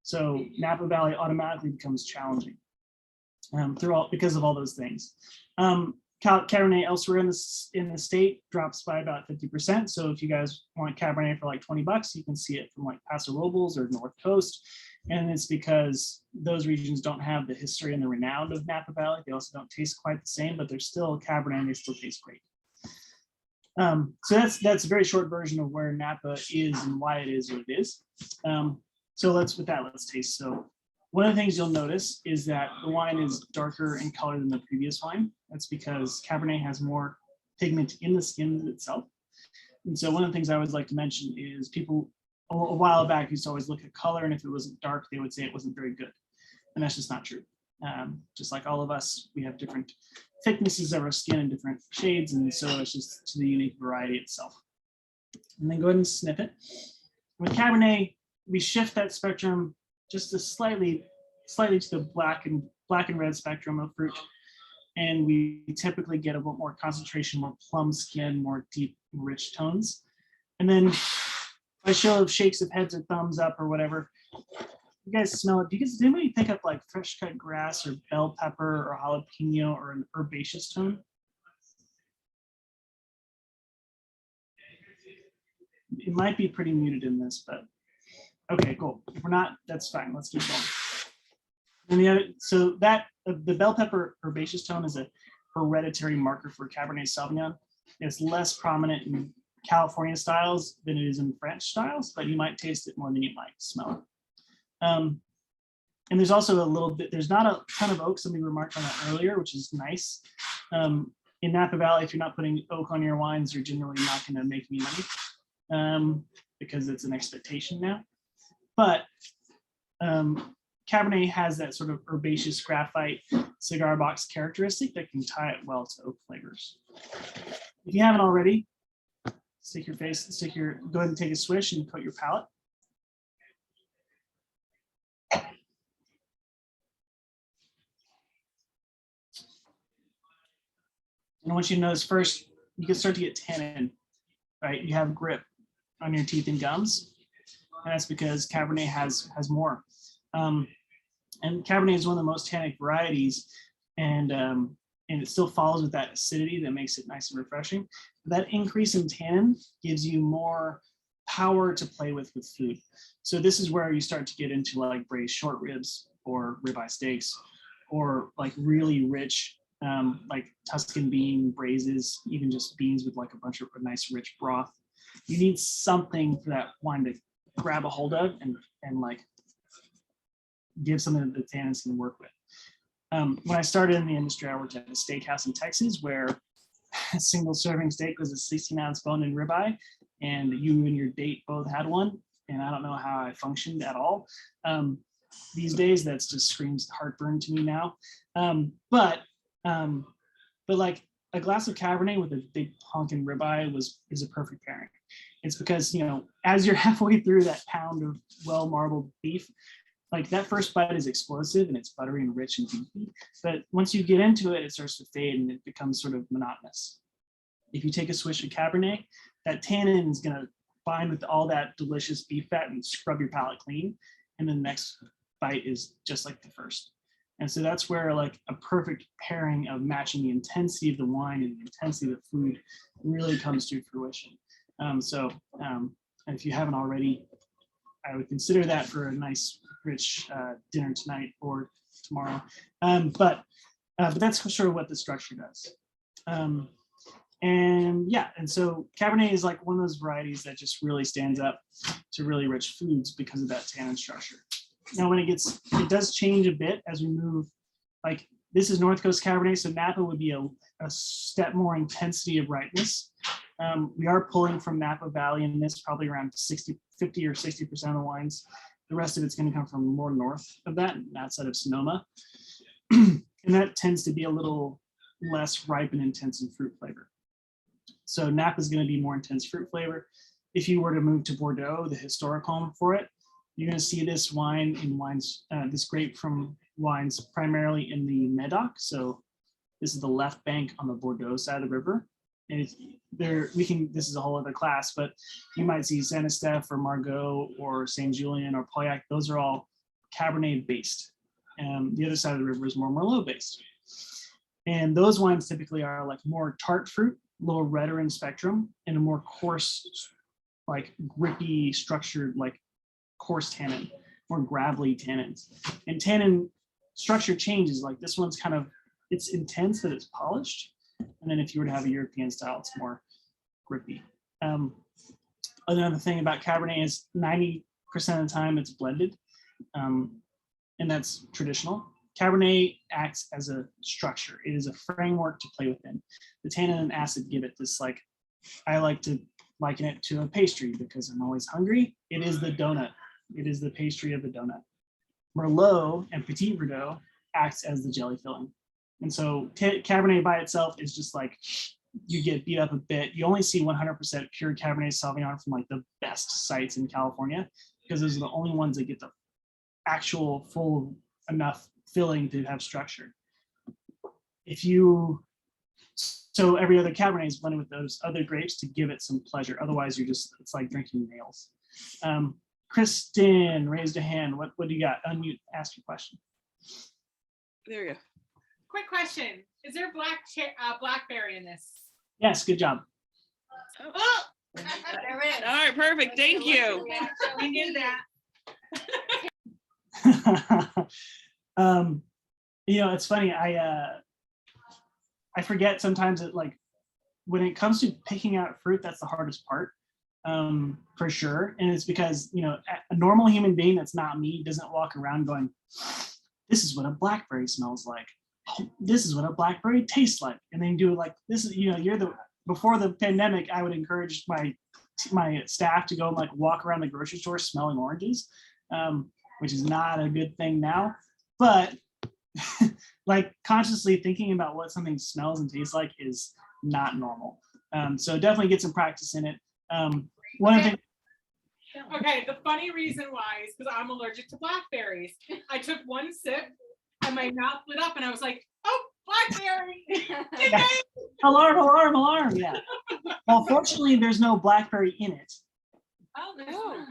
So Napa Valley automatically becomes challenging because of all those things. Cabernet elsewhere in the state drops by about 50%. So if you guys want Cabernet for like $20, you can see it from like Paso Robles or North Coast. And it's because those regions don't have the history and the renown of Napa Valley. They also don't taste quite the same, but they're still Cabernet and they still taste great. So that's a very short version of where Napa is and why it is what it is. So let's taste. So one of the things you'll notice is that the wine is darker in color than the previous wine. That's because Cabernet has more pigment in the skin itself. And so one of the things I always like to mention is people a while back used to always look at color, and if it wasn't dark, they would say it wasn't very good. And that's just not true. Just like all of us, we have different thicknesses of our skin and different shades, and so it's just to the unique variety itself. And then go ahead and sniff it. With Cabernet, we shift that spectrum just a slightly to the black and red spectrum of fruit. And we typically get a little more concentration, more plum skin, more deep, rich tones. And then by show of shakes of heads or thumbs up or whatever, you guys smell it. Does anybody pick up like fresh cut grass or bell pepper or jalapeno or an herbaceous tone? It might be pretty muted in this, but okay, cool. If we're not, that's fine. Let's keep going. And the bell pepper herbaceous tone is a hereditary marker for Cabernet Sauvignon. It's less prominent in California styles than it is in French styles, but you might taste it more than you might smell it. And there's also a little bit, there's not a ton of oak. Somebody remarked on that earlier, which is nice. In Napa Valley, if you're not putting oak on your wines, you're generally not going to make any money because it's an expectation now. But Cabernet has that sort of herbaceous graphite cigar box characteristic that can tie it well to oak flavors. If you haven't already, go ahead and take a swish and coat your palate. And I want you to notice first, you can start to get tannin, right? You have grip on your teeth and gums. And that's because Cabernet has more. And Cabernet is one of the most tannic varieties, and it still follows with that acidity that makes it nice and refreshing. That increase in tannin gives you more power to play with food. So this is where you start to get into like braised short ribs or ribeye steaks, or like really rich, like Tuscan bean braises, even just beans with like a bunch of nice rich broth. You need something for that wine to grab a hold of and like give something that the tannins can work with. When I started in the industry, I worked at a steakhouse in Texas where a single serving steak was a 16-ounce bone-in ribeye, and you and your date both had one, and I don't know how I functioned at all. These days, that's just screams heartburn to me now. But like a glass of Cabernet with a big honking ribeye is a perfect pairing. It's because, you know, as you're halfway through that pound of well marbled beef, like that first bite is explosive and it's buttery and rich and beefy. But once you get into it, it starts to fade and it becomes sort of monotonous. If you take a swish of Cabernet, that tannin is going to bind with all that delicious beef fat and scrub your palate clean. And the next bite is just like the first. And so that's where like a perfect pairing of matching the intensity of the wine and the intensity of the food really comes to fruition. And if you haven't already, I would consider that for a nice, rich dinner tonight or tomorrow. But that's sort of what the structure does. And yeah, and so Cabernet is like one of those varieties that just really stands up to really rich foods because of that tannin structure. Now, when it does change a bit as we move, like this is North Coast Cabernet, so Napa would be a step more intensity of ripeness. We are pulling from Napa Valley in this, probably around 50 or 60% of the wines. The rest of it's going to come from more north of that, outside of Sonoma. And that tends to be a little less ripe and intense in fruit flavor. So Napa is going to be more intense fruit flavor. If you were to move to Bordeaux, the historic home for it, you're going to see this wine in wines, this grape from wines primarily in the Medoc. So this is the left bank on the Bordeaux side of the river. And this is a whole other class, but you might see Saint Estèphe or Margaux or Saint Julien or Pauillac. Those are all Cabernet based. And the other side of the river is more Merlot based. And those wines typically are like more tart fruit, a little redder in spectrum, and a more coarse, like grippy, structured, like coarse tannin, more gravelly tannins. And tannin structure changes. Like this one's kind of, it's intense, but it's polished. And then if you were to have a European style, it's more grippy. Another thing about Cabernet is 90% of the time it's blended, and that's traditional. Cabernet acts as a structure. It is a framework to play within. The tannin and acid give it this, like, I like to liken it to a pastry because I'm always hungry. It is the donut. It is the pastry of the donut. Merlot and Petit Verdot acts as the jelly filling. And so Cabernet by itself is just like, you get beat up a bit. You only see 100% pure Cabernet Sauvignon from like the best sites in California, because those are the only ones that get the actual full enough filling to have structure. So every other Cabernet is blended with those other grapes to give it some pleasure. Otherwise it's like drinking nails. Kristen raised a hand. What do you got? Unmute, ask your question. There you go. Quick question. Is there blackberry in this? Yes, good job. Oh! All right, perfect. Thank you. We knew that. You know, it's funny. I forget sometimes that, like, when it comes to picking out fruit, that's the hardest part, for sure. And it's because, you know, a normal human being that's not me doesn't walk around going, "This is what a blackberry smells like. Oh, this is what a blackberry tastes like." And then do it like this is, you know, before the pandemic, I would encourage my staff to go and like walk around the grocery store smelling oranges, which is not a good thing now, but like consciously thinking about what something smells and tastes like is not normal. So definitely get some practice in it. One of the Okay, the funny reason why is because I'm allergic to blackberries. I took one sip and my mouth lit up and I was like, "Oh, blackberry." Yeah. Alarm. Yeah. Well, fortunately, there's no blackberry in it. Oh, no.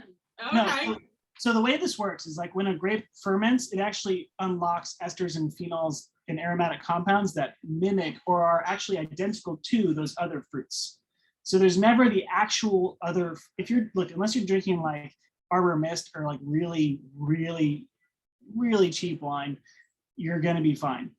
No. Okay. So the way this works is like when a grape ferments, it actually unlocks esters and phenols and aromatic compounds that mimic or are actually identical to those other fruits. So there's never the actual other, unless you're drinking like Arbor Mist or like really, really, really cheap wine, you're going to be fine.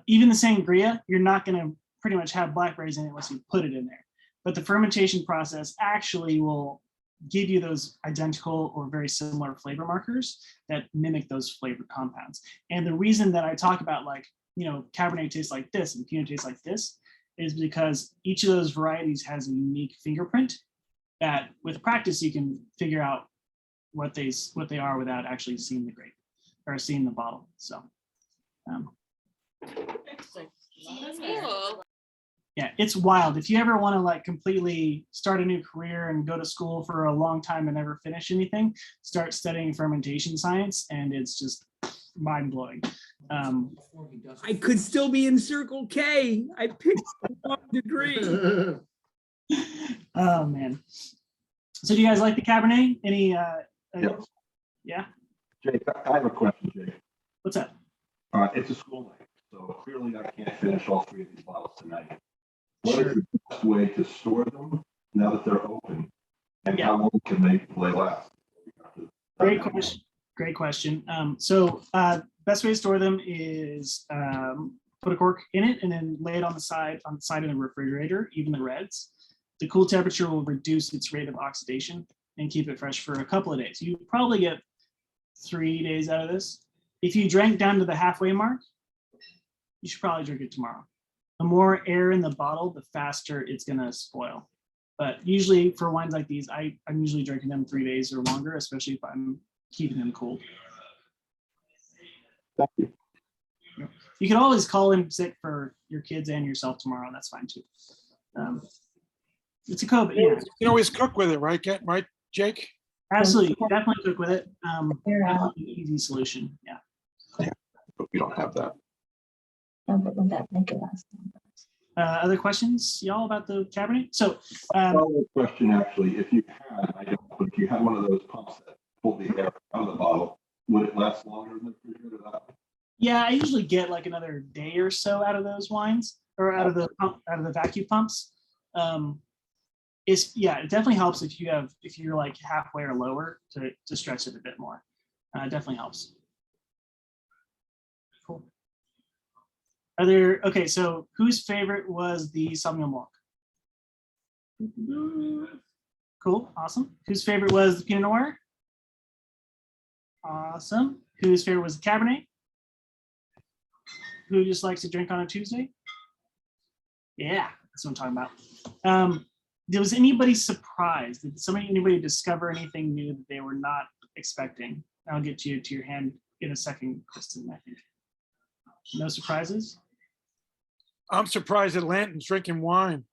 Even the sangria, you're not going to pretty much have blackberries in it unless you put it in there. But the fermentation process actually will give you those identical or very similar flavor markers that mimic those flavor compounds. And the reason that I talk about, like, you know, Cabernet tastes like this and Pinot tastes like this is because each of those varieties has a unique fingerprint that with practice you can figure out what they are without actually seeing the grape or seeing the bottle. So Cool. Yeah, it's wild. If you ever want to like completely start a new career and go to school for a long time and never finish anything, start studying fermentation science, and it's just mind blowing. I could still be in Circle K. I picked the wrong degree. Oh man. So do you guys like the Cabernet? Any yeah? Jake, I have a question, Jake. What's up? It's a school night, so clearly I can't finish all 3 of these bottles tonight. What is the best way to store them now that they're open? And how long can they last? Great question. Great question. Best way to store them is put a cork in it and then lay it on the side of the refrigerator, even the reds. The cool temperature will reduce its rate of oxidation and keep it fresh for a couple of days. You probably get 3 days out of this. If you drank down to the halfway mark, you should probably drink it tomorrow. The more air in the bottle, the faster it's gonna spoil. But usually for wines like these, I'm usually drinking them 3 days or longer, especially if I'm keeping them cold. Thank you. You can always call in sick for your kids and yourself tomorrow. That's fine too. It's a COVID. Yeah. You can always cook with it, right? Right, Jake? Absolutely. Definitely cook with it. Easy solution. Yeah. But we don't have that. Other questions, y'all, about the Cabernet? So, Question actually, if you had, I don't, but if you had one of those pumps that pulled the air out of the bottle, would it last longer than the refrigerator? yeah, I usually get like another day or so out of those wines, or out of the vacuum pumps. It definitely helps if you're like halfway or lower to stretch it a bit more. It definitely helps. Cool. Okay, so whose favorite was the Sauvignon Blanc? Cool, awesome. Whose favorite was the Pinot Noir? Awesome. Whose favorite was the Cabernet? Who just likes to drink on a Tuesday? Yeah, that's what I'm talking about. Was anybody surprised? Did anybody discover anything new that they were not expecting? I'll get you to your hand in a second, Kristen, I think. No surprises? I'm surprised Atlantan's drinking wine.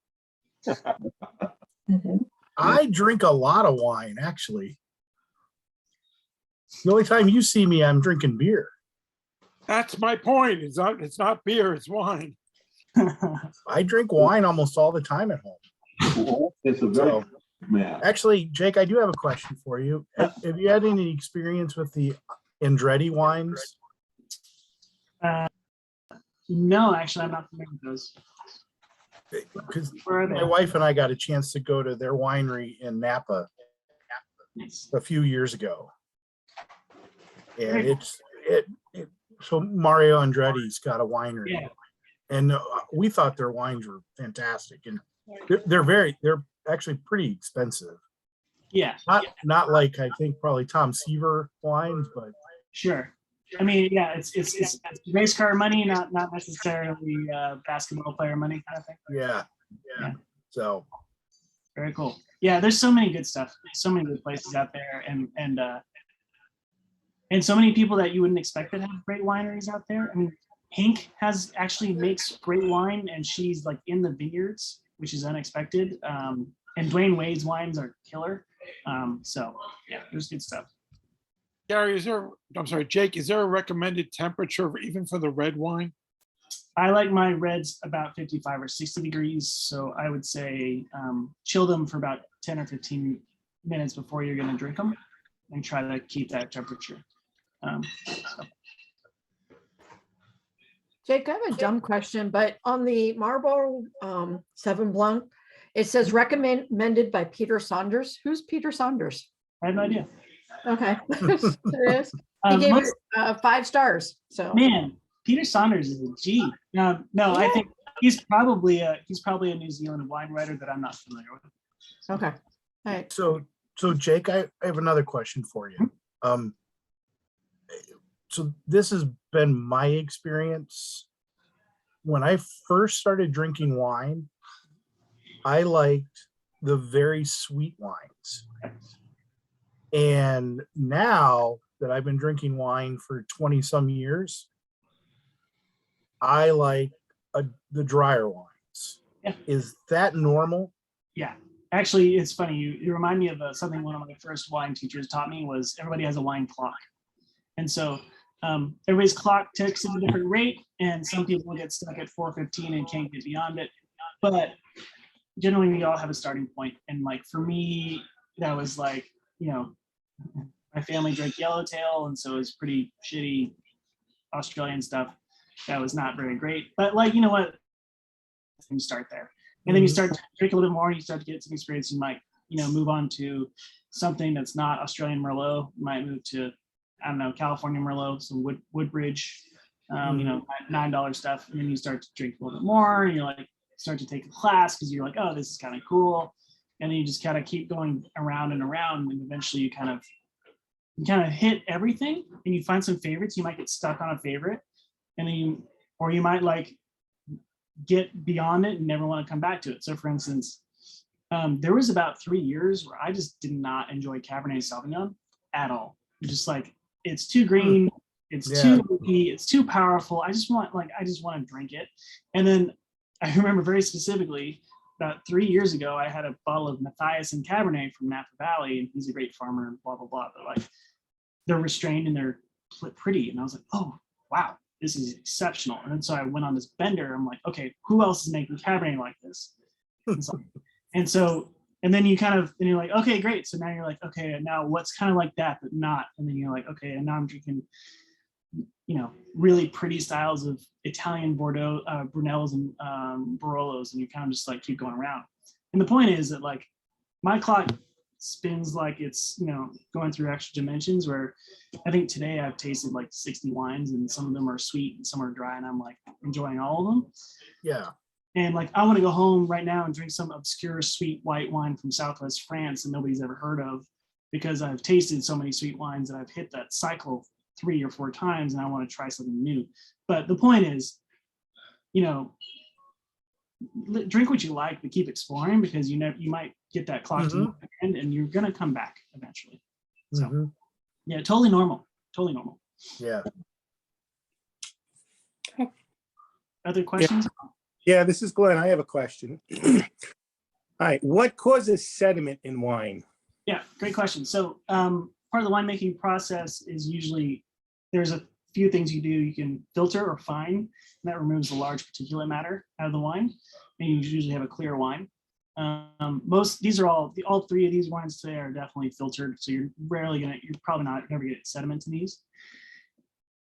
I drink a lot of wine, actually. The only time you see me, I'm drinking beer. That's my point. It's not beer, it's wine. I drink wine almost all the time at home. It's a very good man. Actually, Jake, I do have a question for you. Have you had any experience with the Andretti wines? No, actually, I'm not familiar with those. Because my wife and I got a chance to go to their winery in Napa a few years ago. And so Mario Andretti's got a winery. Yeah. And we thought their wines were fantastic. And they're actually pretty expensive. Yeah. Not like I think probably Tom Seaver wines, but sure. I mean, yeah, it's race car money, not necessarily basketball player money kind of thing. Yeah. So very cool. Yeah, there's so many good stuff. So many good places out there, and so many people that you wouldn't expect that have great wineries out there. I mean, Hank actually makes great wine, and she's like in the vineyards, which is unexpected. And Dwayne Wade's wines are killer. So yeah, there's good stuff. Gary, Jake, is there a recommended temperature even for the red wine? I like my reds about 55 or 60 degrees. So I would say chill them for about 10 or 15 minutes before you're going to drink them and try to keep that temperature. Jake, I have a dumb question, but on the Marlboro 7 Blanc, it says recommended by Peter Saunders. Who's Peter Saunders? I have no idea. Okay. There is. He gave it 5 stars. So man, Peter Saunders is a G. No, I think he's probably a New Zealand wine writer that I'm not familiar with. Okay. All right. So Jake, I have another question for you. So this has been my experience. When I first started drinking wine, I liked the very sweet wines. And now that I've been drinking wine for 20 some years, I like the drier wines. Yeah. Is that normal? Yeah, actually, it's funny. You remind me of something one of my first wine teachers taught me was everybody has a wine clock. And so everybody's clock ticks at a different rate, and some people get stuck at 4:15 and can't get beyond it. But generally, we all have a starting point. And like for me, that was like, my family drank Yellowtail, and so it was pretty shitty Australian stuff. That was not very great. But like, you know what? You start there. And then you start to drink a little bit more, you start to get some experience. You might, move on to something that's not Australian Merlot. You might move to, I don't know, California Merlot, some Woodbridge, $9 stuff. And then you start to drink a little bit more, and you're like, start to take a class because you're like, oh, this is kind of cool. And then you just kind of keep going around and around, and eventually you kind of hit everything, and you find some favorites. You might get stuck on a favorite, and then you might like get beyond it and never want to come back to it. So for instance, there was about 3 years where I just did not enjoy Cabernet Sauvignon at all. Just like, it's too green, it's too oaky, it's too powerful. I just want to drink it. And then I remember very specifically about 3 years ago, I had a bottle of Matthias and Cabernet from Napa Valley, and he's a great farmer and blah, blah, blah. But like, they're restrained and they're pretty. And I was like, oh, wow, this is exceptional. And so I went on this bender. I'm like, okay, who else is making Cabernet like this? And then you're like, okay, great. So now you're like, okay, now what's kind of like that, but not. And then you're like, okay, and now I'm drinking, really pretty styles of Italian Bordeaux, Brunellos and Barolos. And you kind of just like keep going around. And the point is that like my clock spins like it's, going through extra dimensions, where I think today I've tasted like 60 wines, and some of them are sweet and some are dry, and I'm like enjoying all of them. Yeah. And like, I want to go home right now and drink some obscure sweet white wine from Southwest France that nobody's ever heard of, because I've tasted so many sweet wines that I've hit that cycle 3 or 4 times, and I want to try something new. But the point is, drink what you like, but keep exploring, because you might get that clock to the end, and you're gonna come back eventually. So yeah, totally normal. Yeah. Other questions? Yeah, this is Glenn. I have a question. All right, what causes sediment in wine? Yeah, great question. So part of the winemaking process is usually, there's a few things you do. You can filter or fine, and that removes the large particulate matter out of the wine, and you usually have a clear wine. All 3 of these wines today are definitely filtered, so you're probably not never get sediment in these.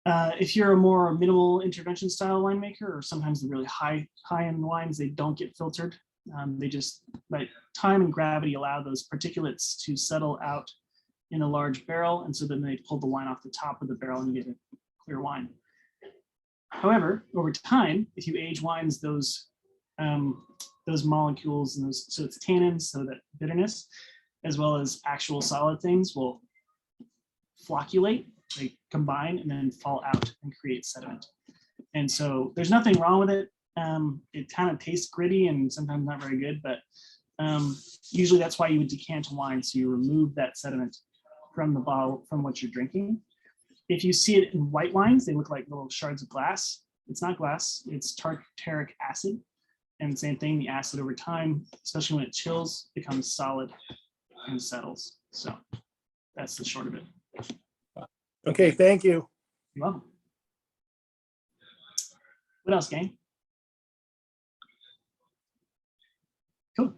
If you're a more minimal intervention style winemaker, or sometimes the really high-end wines, they don't get filtered. They just, like, time and gravity allow those particulates to settle out in a large barrel, and so then they pull the wine off the top of the barrel and you get a clear wine. However, over time, if you age wines, those molecules and so it's tannins, so that bitterness, as well as actual solid things, will flocculate, they combine and then fall out and create sediment. And so there's nothing wrong with it. It kind of tastes gritty and sometimes not very good, but usually that's why you would decant wine, so you remove that sediment from the bottle, from what you're drinking. If you see it in white wines, they look like little shards of glass. It's not glass, it's tartaric acid. And same thing, the acid over time, especially when it chills, becomes solid and settles. So that's the short of it. Okay, thank you. You're welcome. What else, gang? Cool.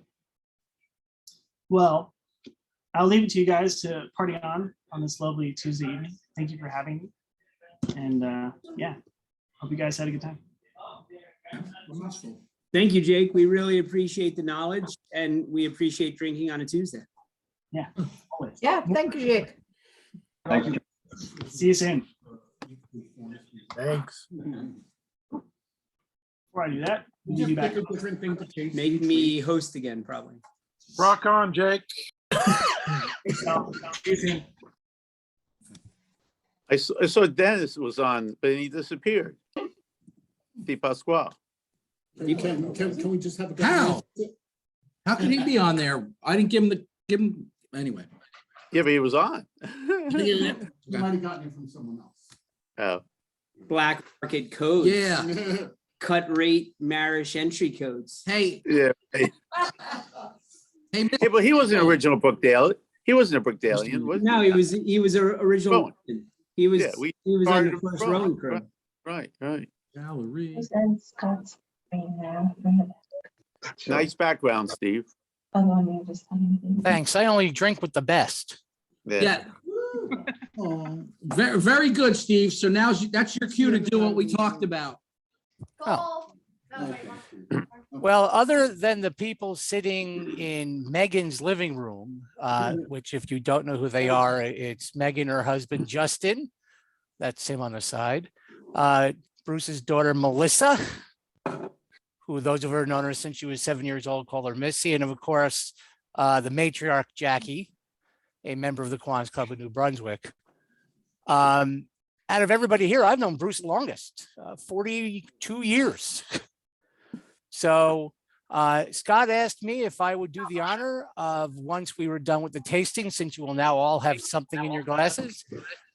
Well, I'll leave it to you guys to party on this lovely Tuesday evening. Thank you for having me. And yeah, hope you guys had a good time. Thank you, Jake. We really appreciate the knowledge, and we appreciate drinking on a Tuesday. Yeah, always. Yeah, thank you, Jake. Thank you. See you soon. Thanks. Before I do that, we'll give you back. Make me host again, probably. Rock on, Jake. See you soon. I saw Dennis was on, but he disappeared. Di Pasquale. Can we just have a? How? How can he be on there? I didn't give him anyway. Yeah, but he was on. You might have gotten it from someone else. Oh. Black market code. Yeah. cut rate Marich entry codes. Hey, Yeah. Hey, hey, but he wasn't an original Brookdale. He wasn't a Brookdalian, was he? No, he was a original. Bowen. He was, Yeah, we he was on started the him first from rowing Bowen. crew. Right. Gallery. Nice background, Steve. Thanks. I only drink with the best. Yeah. Oh, very, very good, Steve. So that's your cue to do what we talked about. Oh. Well, other than the people sitting in Megan's living room, which if you don't know who they are, it's Megan, her husband, Justin. That's him on the side. Bruce's daughter, Melissa, who those of her known her since she was 7 years old, call her Missy. And of course, the matriarch, Jackie, a member of the Kiwanis Club of New Brunswick. Out of everybody here, I've known Bruce the longest, 42 years. So Scott asked me if I would do the honor of, once we were done with the tasting, since you will now all have something in your glasses,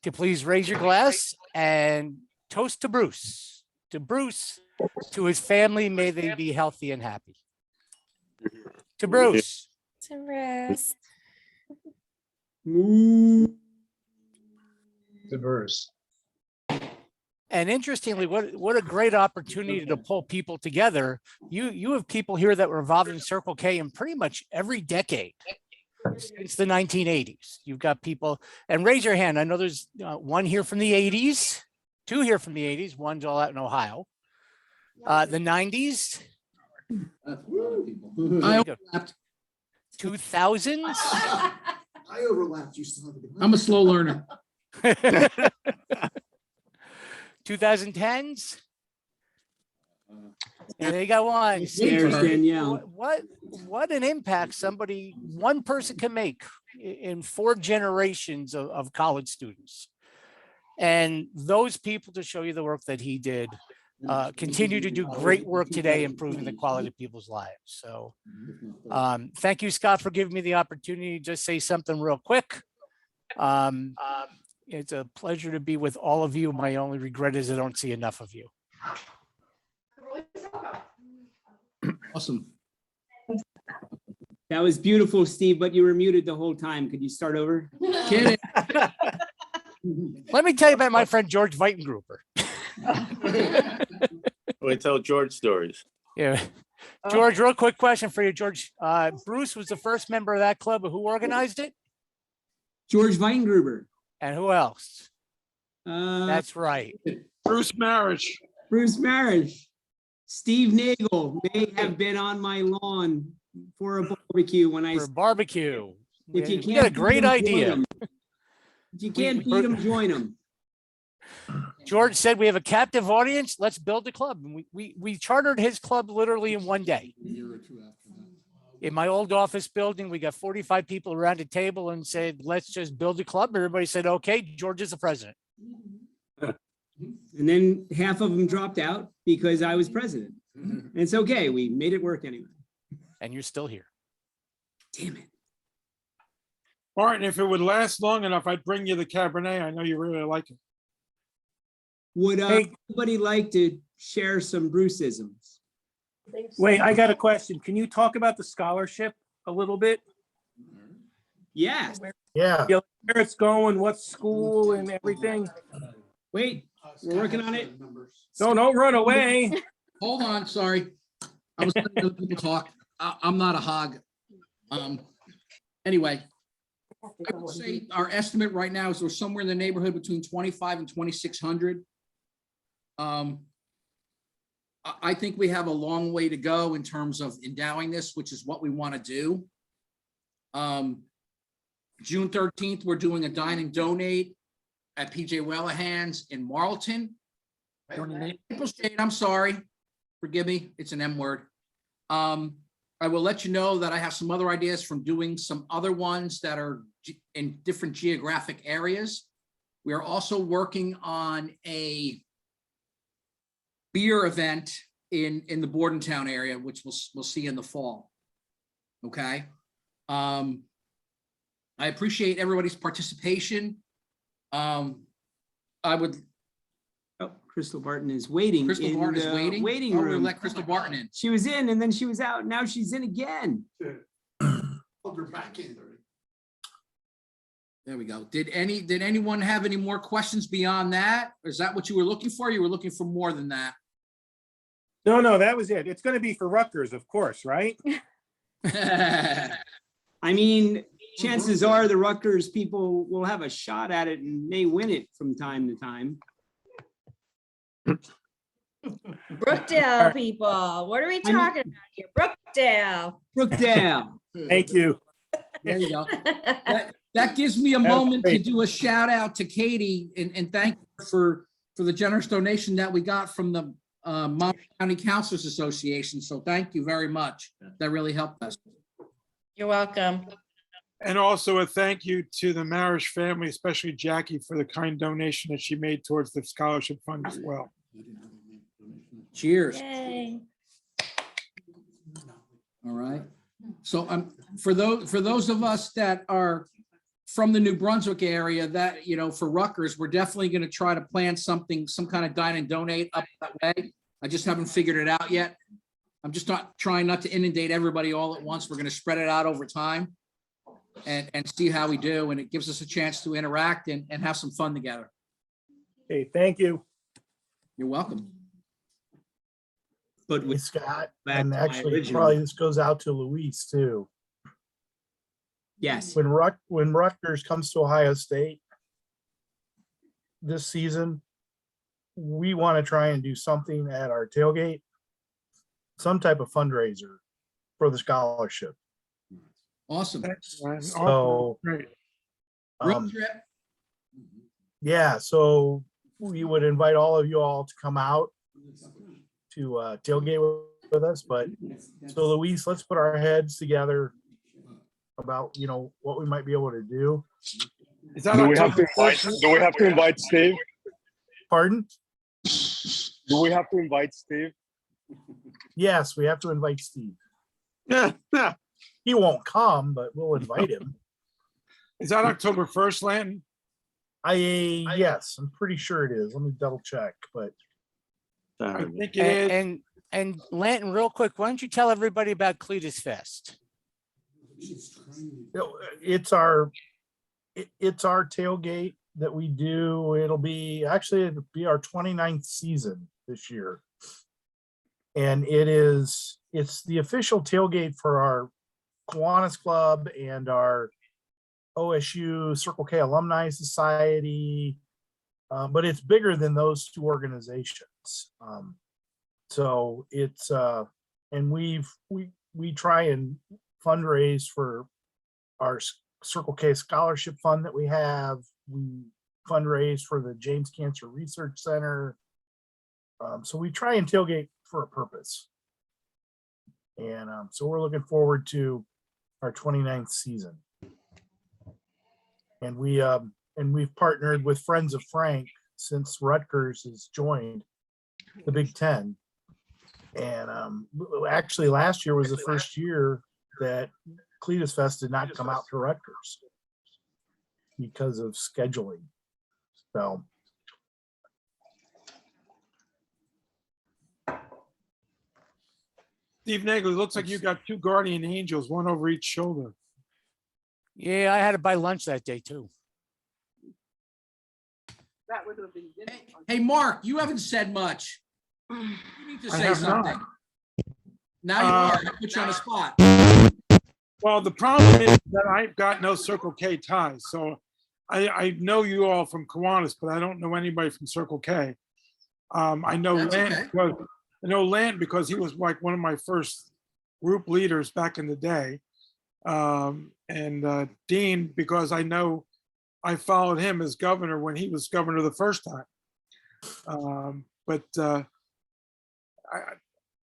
to please raise your glass and toast to Bruce. To Bruce, to his family, may they be healthy and happy. To Bruce. To Bruce. To Bruce. And interestingly, what a great opportunity to pull people together. You have people here that were involved in Circle K in pretty much every decade since the 1980s. You've got people, and raise your hand. I know there's one here from the 80s, two here from the 80s, one's all out in Ohio. The 90s. I overlapped. 2000s. I overlapped. You still have I'm a slow learner. 2010s. Yeah, they got one. There's Danielle. What an impact one person can make in 4 generations of college students. And those people, to show you the work that he did, continue to do great work today, improving the quality of people's lives. So thank you, Scott, for giving me the opportunity to just say something real quick. It's a pleasure to be with all of you. My only regret is I don't see enough of you. Awesome. That was beautiful, Steve, but you were muted the whole time. Could you start over? Kidding. Let me tell you about my friend George Weitengruber. We tell George stories. Yeah. George, real quick question for you, George. Bruce was the first member of that club. Who organized it? George Weitengruber. And who else? That's right. Bruce Marich. Bruce Marich. Steve Nagel may have been on my lawn for a barbecue when I. For a barbecue. If you We got a great idea. If you can't beat them, join them. George said, we have a captive audience. Let's build a club. And we chartered his club literally in one day. In my old office building, we got 45 people around a table and said, let's just build a club. Everybody said, okay, George is the president. And then half of them dropped out because I was president. And it's okay. We made it work anyway. And you're still here. Damn it. Martin, if it would last long enough, I'd bring you the Cabernet. I know you really like it. Would anybody like to share some Bruceisms? Wait, I got a question. Can you talk about the scholarship a little bit? Yeah. Yeah. Where it's going, what school and everything? Wait, we're working on it. No, don't run away. Hold on, sorry. I was letting other people talk. I'm not a hog. Anyway, I would say our estimate right now is we're somewhere in the neighborhood between 2,500 and 2,600. I think we have a long way to go in terms of endowing this, which is what we want to do. June 13th, we're doing a dine and donate at PJ Wellahan's in Marlton. Maple Shade, I'm sorry. Forgive me, it's an M word. I will let you know that I have some other ideas from doing some other ones that are in different geographic areas. We are also working on a beer event in the Bordentown area, which we'll see in the fall. Okay. I appreciate everybody's participation. I would. Oh, Crystal Barton is waiting. Crystal in Barton is the waiting? Waiting Oh, we'll room. let Crystal Barton in. She was in and then she was out. Now she's in again. Hold her back in. There we go. Did anyone have any more questions beyond that? Or is that what you were looking for? You were looking for more than that? No, that was it. It's going to be for Rutgers, of course, right? I mean, chances are the Rutgers people will have a shot at it and may win it from time to time. Brookdale people, what are we talking about here? Brookdale. Brookdale. Thank you. There you go. That gives me a moment to do a shout out to Katie and thank her for the generous donation that we got from the Monmouth County Counselors Association. So thank you very much. That really helped us. You're welcome. And also a thank you to the Marich family, especially Jackie, for the kind donation that she made towards the scholarship fund as well. Cheers. Yay. All right. So for those of us that are from the New Brunswick area, that, you know, for Rutgers, we're definitely going to try to plan something, some kind of dine and donate up that way. I just haven't figured it out yet. I'm just trying not to inundate everybody all at once. We're going to spread it out over time and see how we do. And it gives us a chance to interact and have some fun together. Hey, thank you. You're welcome. But Hey, Scott, back and to my actually original- probably this goes out to Luis too. Yes. When Rutgers comes to Ohio State this season, we want to try and do something at our tailgate, some type of fundraiser for the scholarship. Awesome. So, Great. Road trip. yeah, so we would invite all of you all to come out to tailgate with us. But so Luis, let's put our heads together about, you know, what we might be able to do. Is that Do we have to October invite? 1st? Do we have to invite Steve? Pardon? Do we have to invite Steve? Yes, we have to invite Steve. He won't come, but we'll invite him. Is that October 1st, Lanton? Yes, I'm pretty sure it is. Let me double check, but I think it is. And Lanton, real quick, why don't you tell everybody about Cletus Fest? it's our tailgate that we do. It'll be our 29th season this year. And it's the official tailgate for our Kiwanis Club and our OSU Circle K Alumni Society. But it's bigger than those two organizations. So it's and we try and fundraise for our Circle K scholarship fund that we have. We fundraise for the James Cancer Research Center. So we try and tailgate for a purpose. And so we're looking forward to our 29th season. And we've partnered with Friends of Frank since Rutgers has joined the Big Ten. And actually last year was the first year that Cletus Fest did not come out to Rutgers because of scheduling. So Steve Nagel, it looks like you got two guardian angels, one over each shoulder. Yeah, I had to buy lunch that day too. That would have been good. Hey, Mark, you haven't said much. You need to I say have not. something. Now you are. I put you on the spot. Well, the problem is that I've got no Circle K ties. So I know you all from Kiwanis, but I don't know anybody from Circle K. I know That's Lant okay. because I know Lant because he was like one of my first group leaders back in the day. And Dean, because I know I followed him as governor when he was governor the first time.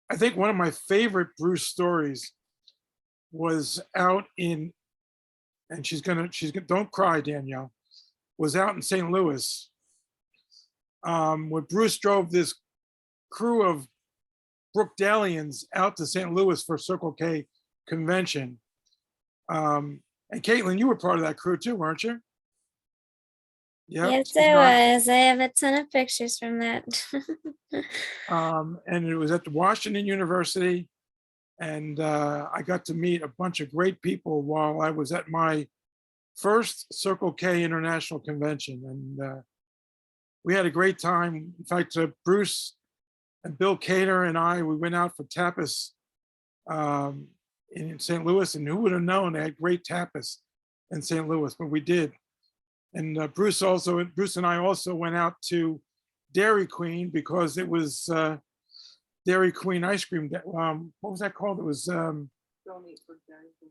I think one of my favorite Bruce stories was out in, and she's gonna, don't cry, Danielle, was out in St. Louis. Where Bruce drove this crew of Brookdalians out to St. Louis for Circle K convention. And Caitlin, you were part of that crew too, weren't you? Yep. Yes, she's it not- was. I have a ton of pictures from that. And it was at the Washington University. And I got to meet a bunch of great people while I was at my first Circle K International Convention. And we had a great time. In fact, Bruce and Bill Cater and we went out for tapas in St. Louis. And who would have known they had great tapas in St. Louis, but we did. And Bruce and I also went out to Dairy Queen because it was Dairy Queen ice cream. What was that called? It was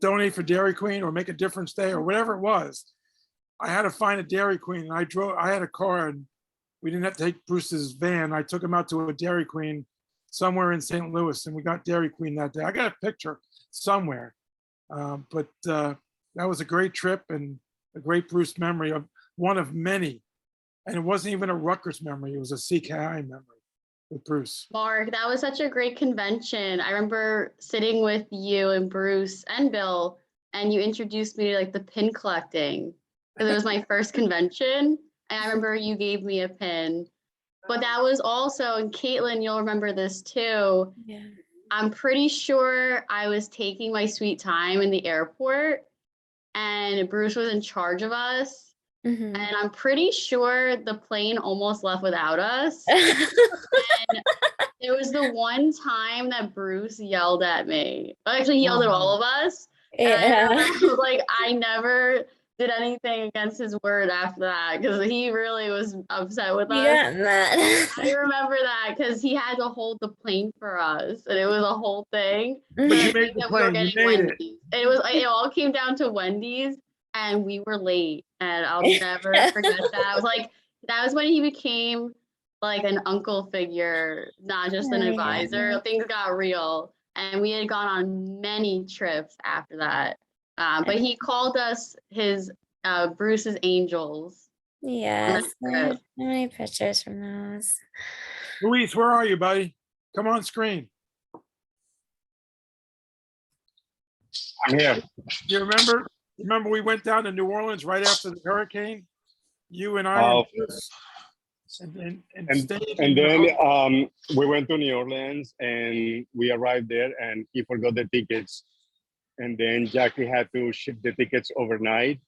Donate for Dairy Queen or Make a Difference Day or whatever it was. I had to find a Dairy Queen, and I had a car, and we didn't have to take Bruce's van. I took him out to a Dairy Queen somewhere in St. Louis, and we got Dairy Queen that day. I got a picture somewhere, but that was a great trip and a great Bruce memory, of one of many. And it wasn't even a Rutgers memory, it was a CKI memory with Bruce. Mark, that was such a great convention. I remember sitting with you and Bruce and Bill, and you introduced me to like the pin collecting, because it was my first convention. And I remember you gave me a pin. But that was also, and Caitlin, you'll remember this too. Yeah. I'm pretty sure I was taking my sweet time in the airport, and Bruce was in charge of us. Mhm. And I'm pretty sure the plane almost left without us. And it was the one time that Bruce yelled at me. Actually, he yelled at all of us. Yeah. And I was like, I never did anything against his word after that, because he really was upset with You us. got that. I remember that because he had to hold the plane for us, and it was a whole thing. But And you I made think the that we were plane, you getting made it. Wendy's. It all came down to Wendy's, and we were late, and I'll never forget that. I was like, that was when he became like an uncle figure, not just an Oh, advisor. yeah. Things got real, and we had gone on many trips after that. But he called us his Bruce's Angels. Yes, I Trip. have so many pictures from those. Luis, where are you, buddy? Come on screen. I'm here. You remember we went down to New Orleans right after the hurricane? You and I Oh. and Bruce, and And, stayed and in the then hotel. we went to New Orleans and we arrived there and he forgot the tickets. And then Jackie had to ship the tickets overnight.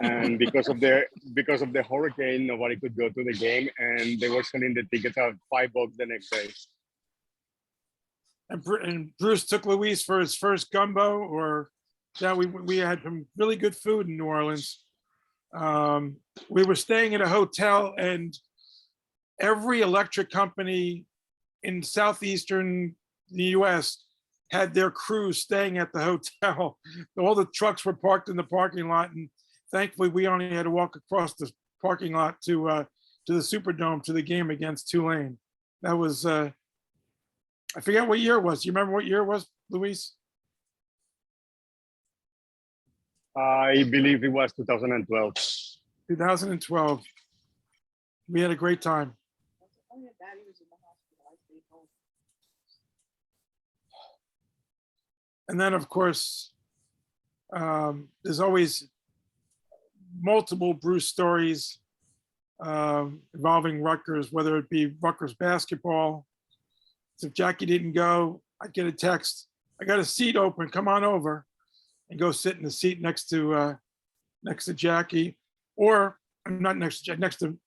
And because of the hurricane, nobody could go to the game, and they were selling the tickets at $5 the next day. And Bruce took Luis for his first gumbo, or yeah, we had some really good food in New Orleans. We were staying at a hotel, and every electric company in southeastern the U.S. had their crews staying at the hotel. All the trucks were parked in the parking lot, and thankfully we only had to walk across the parking lot to the Superdome to the game against Tulane. That was I forget what year it was. Do you remember what year it was, Luis? I believe it was 2012. 2012. We had a great time. And then, of course, there's always multiple Bruce stories involving Rutgers, whether it be Rutgers basketball. So if Jackie didn't go, I'd get a text. I got a seat open. Come on over, and go sit in the seat next to Jackie, or I'm not next to next to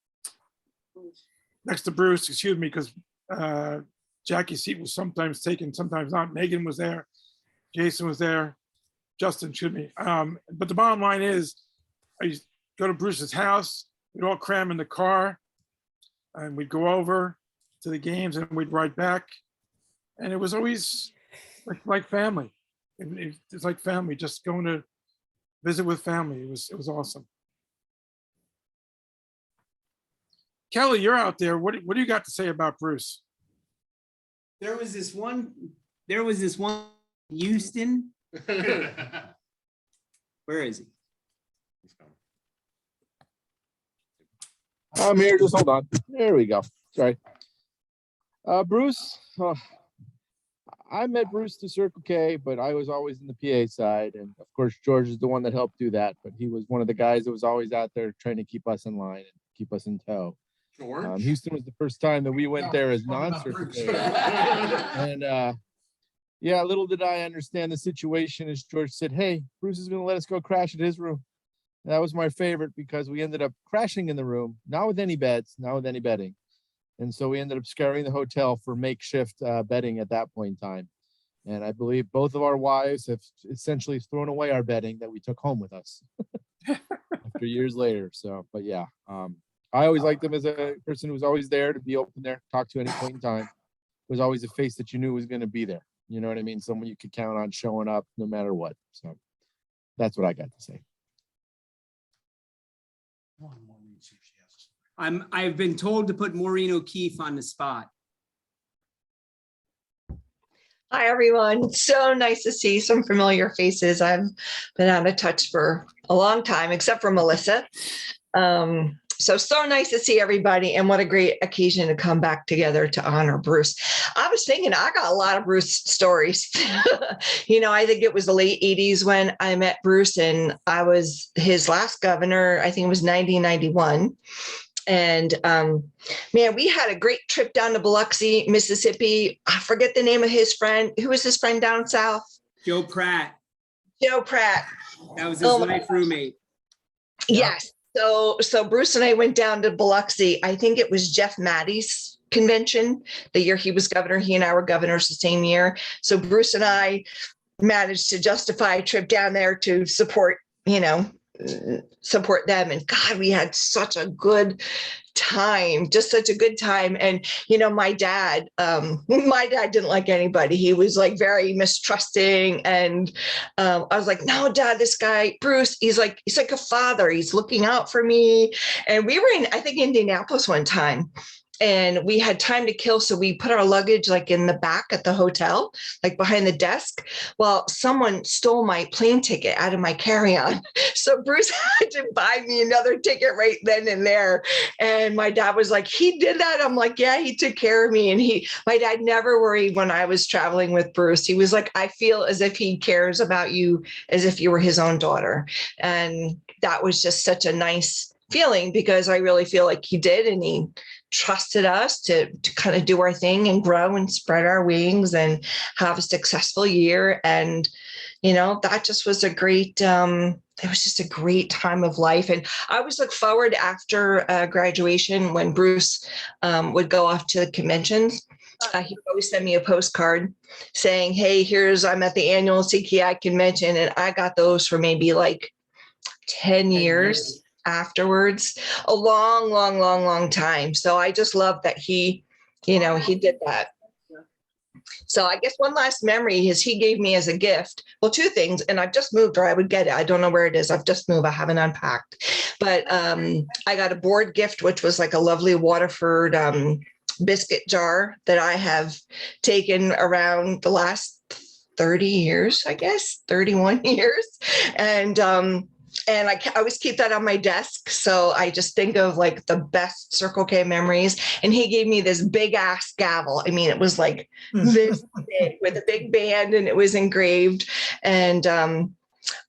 Bruce. Excuse me, because Jackie's seat was sometimes taken, sometimes not. Megan was there, Jason was there, Justin, excuse me. But the bottom line is, I used to go to Bruce's house. We'd all cram in the car, and we'd go over to the games, and we'd ride back. And it was always like family. It's like family, just going to visit with family. It was awesome. Kelly, you're out there. What do you got to say about Bruce? There was this one Houston. Where is he? I'm here, just hold on. There we go. Sorry. Bruce, I met Bruce through Circle K, but I was always in the PA side. And of course, George is the one that helped do that. But he was one of the guys that was always out there trying to keep us in line. keep us in tow. George? Houston was the first time that we went there as non-Circle K. And yeah, little did I understand the situation as George said, hey, Bruce is going to let us go crash at his room. That was my favorite because we ended up crashing in the room, not with any beds, not with any bedding. And so we ended up scouring the hotel for makeshift bedding at that point in time. And I believe both of our wives have essentially thrown away our bedding that we took home with us after years later. So, but yeah, I always liked him as a person who was always there to be open there, talk to any point in time. Was always a face that you knew was going to be there. You know what I mean? Someone you could count on showing up no matter what. So that's what I got to say. I've been told to put Maureen O'Keefe on the spot. Hi, everyone. So nice to see some familiar faces. I've been out of touch for a long time, except for Melissa. So nice to see everybody, and what a great occasion to come back together to honor Bruce. I was thinking I got a lot of Bruce stories. I think it was the late 80s when I met Bruce, and I was his last governor. I think it was 1991. And man, we had a great trip down to Biloxi, Mississippi. I forget the name of his friend. Who was his friend down south? Joe Pratt. Joe Pratt. That was his life roommate. Yes. So Bruce and I went down to Biloxi. I think it was Jeff Maddie's convention, the year he was governor. He and I were governors the same year. So Bruce and I managed to justify a trip down there to support them. And God, we had such a good time, just such a good time. And, my dad didn't like anybody. He was like very mistrusting. And I was like, no, Dad, this guy, Bruce, he's like a father. He's looking out for me. And we were in, I think, Indianapolis one time. And we had time to kill. So we put our luggage like in the back at the hotel, like behind the desk. Well, someone stole my plane ticket out of my carry-on. So Bruce had to buy me another ticket right then and there. And my dad was like, he did that? I'm like, yeah, he took care of me. And my dad never worried when I was traveling with Bruce. He was like, I feel as if he cares about you as if you were his own daughter. And that was just such a nice feeling, because I really feel like he did. And he trusted us to kind of do our thing and grow and spread our wings and have a successful year. And, that just was it was just a great time of life. And I always look forward after graduation when Bruce would go off to the conventions. He would always send me a postcard saying, hey, I'm at the annual CKI convention. And I got those for maybe like 10 years afterwards, a long time. So I just love that he did that. So I guess one last memory is he gave me as a gift, well, two things, and I've just moved, or I would get it. I don't know where it is. I've just moved. I haven't unpacked, but I got a board gift, which was like a lovely Waterford biscuit jar that I have taken around the last 30 years, I guess, 31 years. And I always keep that on my desk. So I just think of like the best Circle K memories. And he gave me this big ass gavel. I mean, it was like this big with a big band, and it was engraved. And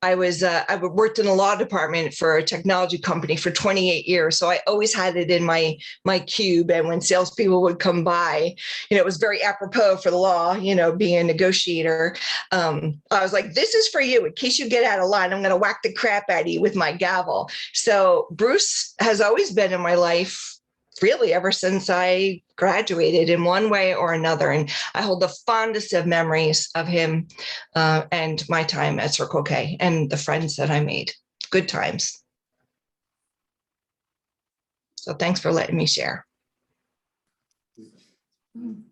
I worked in the law department for a technology company for 28 years. So I always had it in my cube. And when salespeople would come by, it was very apropos for the law, being a negotiator. I was like, this is for you. In case you get out of line, I'm going to whack the crap out of you with my gavel. So Bruce has always been in my life, really, ever since I graduated in one way or another. And I hold the fondest of memories of him and my time at Circle K and the friends that I made. Good times. So thanks for letting me share.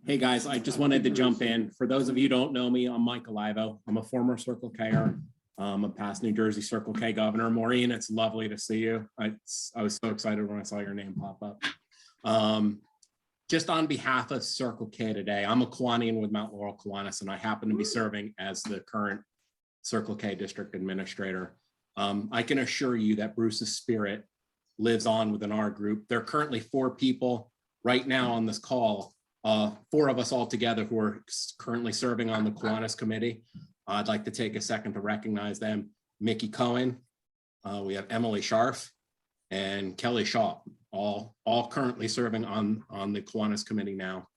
Hey guys, I just wanted to jump in. For those of you who don't know me, I'm Mike Alivo. I'm a former Circle K-er. I'm a past New Jersey Circle K governor. Maureen, it's lovely to see you. I was so excited when I saw your name pop up. Just on behalf of Circle K today, I'm a Kiwanian with Mount Laurel, Kiwanis, and I happen to be serving as the current Circle K district administrator. I can assure you that Bruce's spirit lives on within our group. There are currently 4 people right now on this call, 4 of us all together who are currently serving on the Kiwanis committee. I'd like to take a second to recognize them. Mickey Cohen, we have Emily Scharf, and Kelly Shaw, all currently serving on the Kiwanis committee now.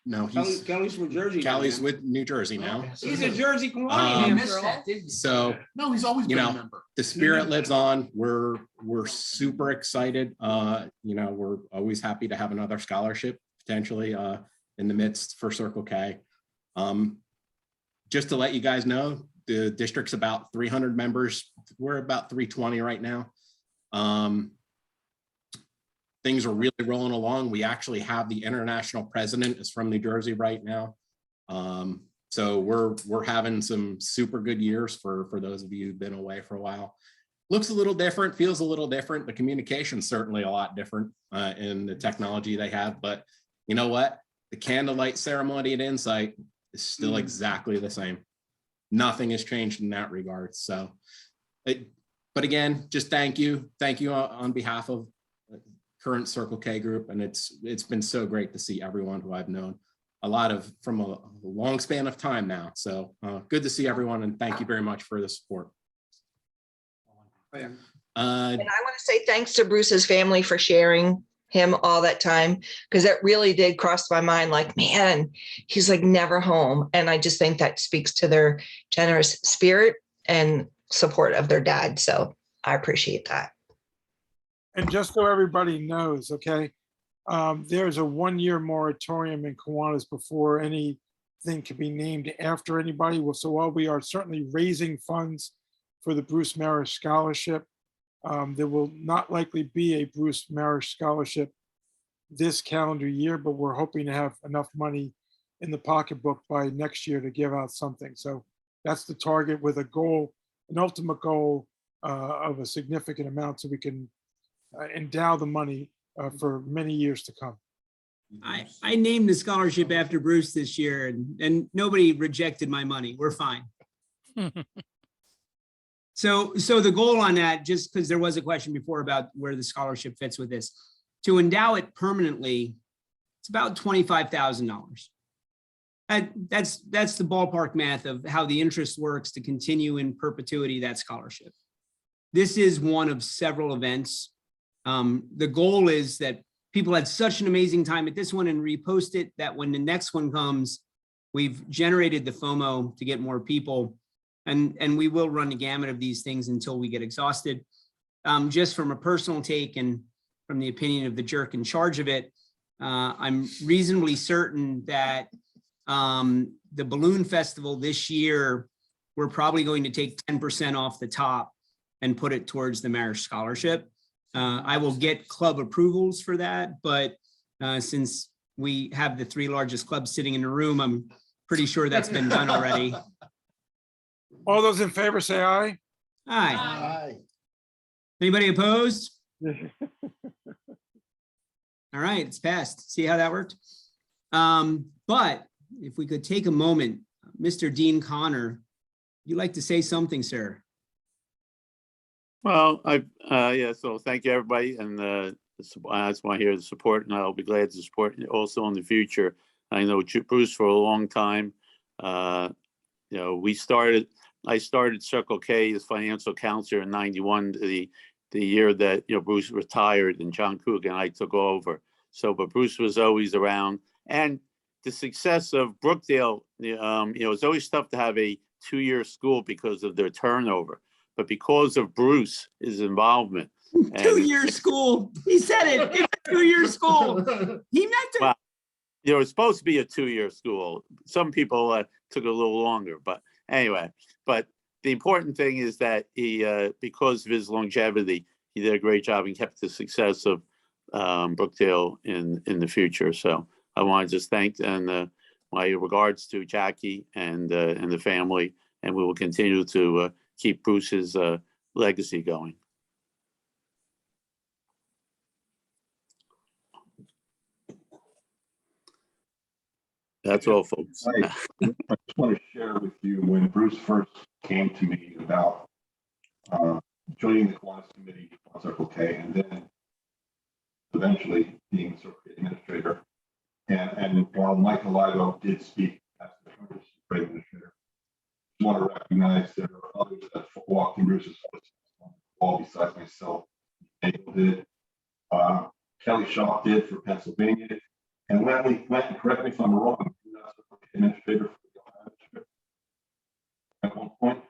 No, Kelly's from Jersey. Kelly's with New Jersey now. He's a Jersey Kiwani after all. So, No, he's always been a member. the spirit lives on. We're super excited. We're always happy to have another scholarship potentially in the midst for Circle K. Just to let you guys know, the district's about 300 members. We're about 320 right now. Things are really rolling along. We actually have the international president is from New Jersey right now. So we're having some super good years for those of you who've been away for a while. Looks a little different, feels a little different. The communication's certainly a lot different in the technology they have, but you know what? The candlelight ceremony at Insight is still exactly the same. Nothing has changed in that regard. So, but again, just thank you on behalf of current Circle K group. And it's been so great to see everyone who I've known from a long span of time now. So good to see everyone, and thank you very much for the support. And I want to say thanks to Bruce's family for sharing him all that time, because it really did cross my mind, like, man, he's like never home. And I just think that speaks to their generous spirit and support of their dad. So I appreciate that. And just so everybody knows, okay, there's a 1-year moratorium in Kiwanis before anything can be named after anybody. So while we are certainly raising funds for the Bruce Marich Scholarship, there will not likely be a Bruce Marich Scholarship this calendar year, but we're hoping to have enough money in the pocketbook by next year to give out something. So that's the target, with a goal, an ultimate goal of a significant amount, so we can endow the money for many years to come. I named the scholarship after Bruce this year, and nobody rejected my money. We're fine. So the goal on that, just because there was a question before about where the scholarship fits with this, to endow it permanently, it's about $25,000. That's the ballpark math of how the interest works to continue in perpetuity that scholarship. This is one of several events. The goal is that people had such an amazing time at this one and repost it, that when the next one comes, we've generated the FOMO to get more people. And we will run the gamut of these things until we get exhausted. Just from a personal take and from the opinion of the jerk in charge of it, I'm reasonably certain that the balloon festival this year, we're probably going to take 10% off the top and put it towards the Marich Scholarship. I will get club approvals for that, but since we have the 3 largest clubs sitting in the room, I'm pretty sure that's been done already. All those in favor say aye. Aye. Aye. Anybody opposed? All right, it's passed. See how that worked? But if we could take a moment, Mr. Dean Connor, you'd like to say something, sir? Well, so thank you, everybody. And I just want to hear the support, and I'll be glad to support also in the future. I know Bruce for a long time. I started Circle K as financial counselor in '91, the year that Bruce retired and John Coogan and I took over. So, but Bruce was always around, and the success of Brookdale, it's always tough to have a 2-year school because of their turnover, but because of Bruce, his involvement. 2-year school. He said it. It's a 2-year school. He meant it. Well, it's supposed to be a 2-year school. Some people took a little longer, but anyway. But the important thing is that he, because of his longevity, he did a great job and kept the success of Brookdale in the future. So I want to just thank and my regards to Jackie and the family, and we will continue to keep Bruce's legacy going. That's all, folks. I just want to share with you when Bruce first came to me about joining the Kiwanis Committee on Circle K, and then eventually being the Circle K administrator. And while Mike Alivo did speak as the current administrator, I want to recognize there are others that walked in Bruce's footsteps all besides myself. Daniel did. Kelly Shaw did for Pennsylvania. And when we went, and correct me if I'm wrong, you were not the administrator for the Ohio trip at one point.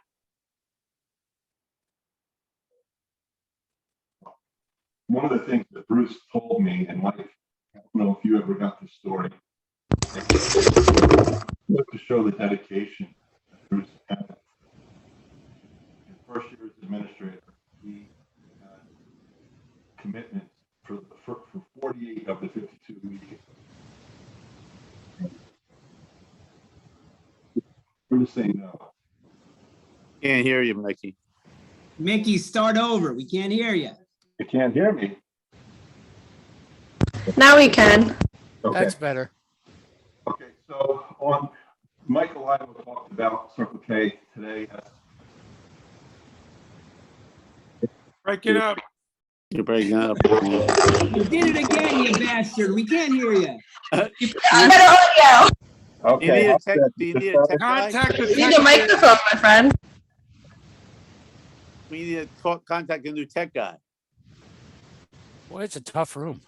One of the things that Bruce told me, and Mike, I don't know if you ever got this story, was to show the dedication that Bruce had. His first year as administrator, he had commitments for 48 of the 52 weekends. We're just saying no. Can't hear you, Mickey. Mickey, start over. We can't hear you. You can't hear me. Now we can. Okay. That's better. Okay, so on Michael Ivo talked about Circle K today. Break it up. You're breaking up. You did it again, you bastard. We can't hear you. Better audio. Do you need a tech? Do you need a tech guy? Contact the You need a microphone, my friend. We need to talk, contact a new tech guy. Boy, it's a tough room.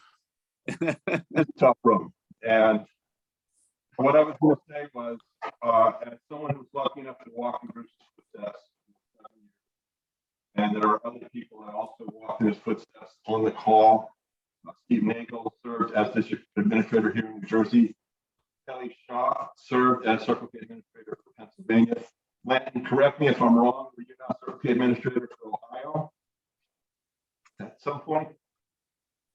It's a tough room. And what I was going to say was, as someone who's lucky enough to walk in Bruce's footsteps, and there are other people that also walked in his footsteps on the call. Steve Nagel served as district administrator here in New Jersey. Kelly Shaw served as Circle K administrator for Pennsylvania. Len, correct me if I'm wrong, were you not Circle K administrator for Ohio at some point?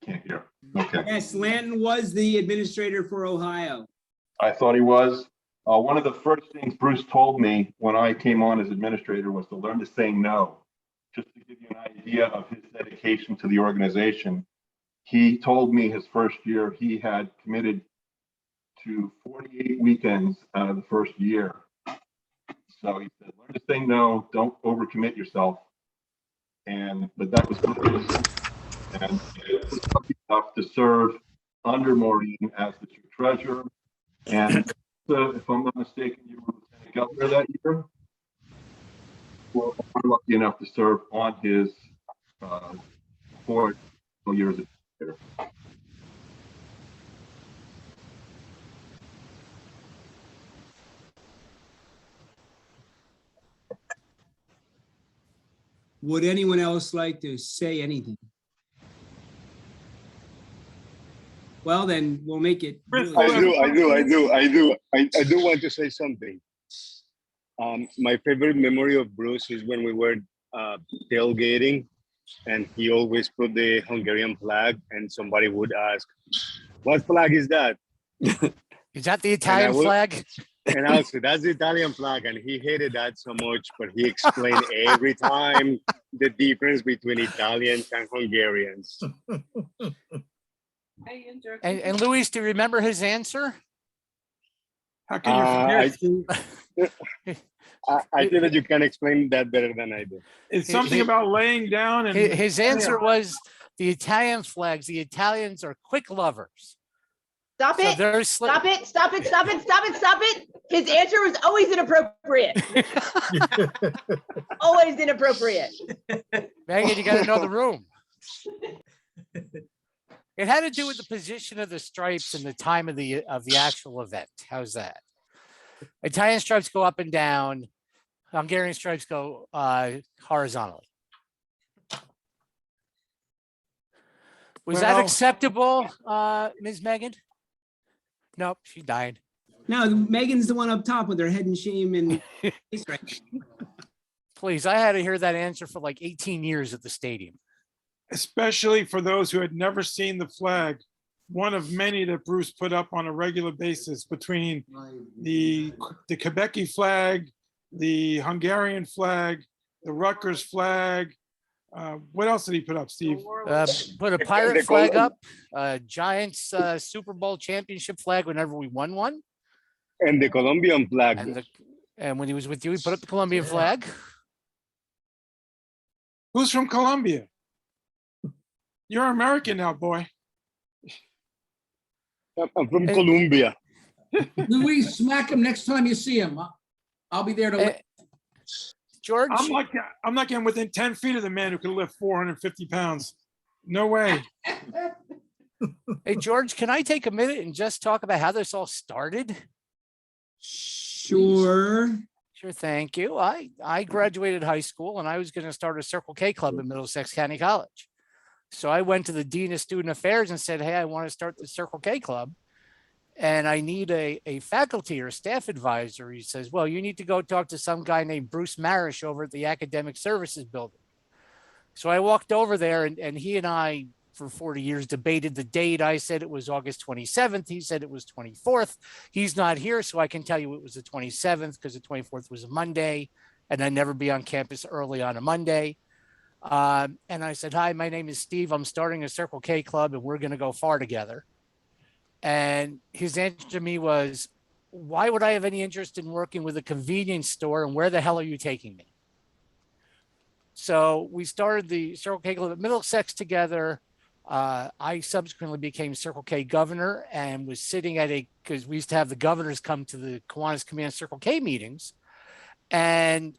Can't hear. Okay. Yes, Landon was the administrator for Ohio. I thought he was. One of the first things Bruce told me when I came on as administrator was to learn to say no. Just to give you an idea of his dedication to the organization, he told me his first year he had committed to 48 weekends out of the first year. So he said, learn to say no, don't overcommit yourself. But that was Bruce. And it was lucky enough to serve under Maureen as the treasurer. And if I'm not mistaken, you were lieutenant governor that year. Well, I'm lucky enough to serve on his 4 years as administrator. Would anyone else like to say anything? Well, then we'll make it. I do want to say something. My favorite memory of Bruce is when we were tailgating, and he always put the Hungarian flag, and somebody would ask, "What flag is that?" Is that the Italian flag? And I would say, "That's the Italian flag," and he hated that so much, but he explained every time the difference between Italians and Hungarians. And Luis, do you remember his answer? How can you forget? I think that you can explain that better than I do. It's something about laying down. And his answer was the Italian flags. The Italians are quick lovers. Stop So it. they're Stop it. Stop it. Stop it. Stop it. Stop it. His answer was always inappropriate. Always inappropriate. Megan, you got to know the room. It had to do with the position of the stripes and the time of the actual event. How's that? Italian stripes go up and down. Hungarian stripes go horizontally. Was that acceptable, Ms. Megan? Nope, she died. No, Megan's the one up top with her head in shame and Please, I had to hear that answer for like 18 years at the stadium. especially for those who had never seen the flag, one of many that Bruce put up on a regular basis between the Quebec flag, the Hungarian flag, the Rutgers flag. What else did he put up, Steve? Put a pirate flag up, Giants Super Bowl championship flag whenever we won one. And the Colombian flag. And when he was with you, he put up the Colombian flag. Who's from Colombia? You're American now, boy. I'm from Colombia. Luis, smack him next time you see him. I'll be there to. George. I'm not getting within 10 feet of the man who can lift 450 pounds. No way. Hey, George, can I take a minute and just talk about how this all started? Sure. Sure, thank you. I graduated high school and I was going to start a Circle K club in Middlesex County College. So I went to the Dean of Student Affairs and said, hey, I want to start the Circle K club and I need a faculty or staff advisor. He says, well, you need to go talk to some guy named Bruce Marich over at the Academic Services Building. So I walked over there and he and I, for 40 years, debated the date. I said it was August 27th. He said it was 24th. He's not here, so I can tell you it was the 27th because the 24th was a Monday, and I'd never be on campus early on a Monday. And I said, hi, my name is Steve. I'm starting a Circle K club, and we're going to go far together. And his answer to me was, why would I have any interest in working with a convenience store, and where the hell are you taking me? So we started the Circle K club at Middlesex together. I subsequently became Circle K governor and was sitting at because we used to have the governors come to the Kiwanis Command Circle K meetings. And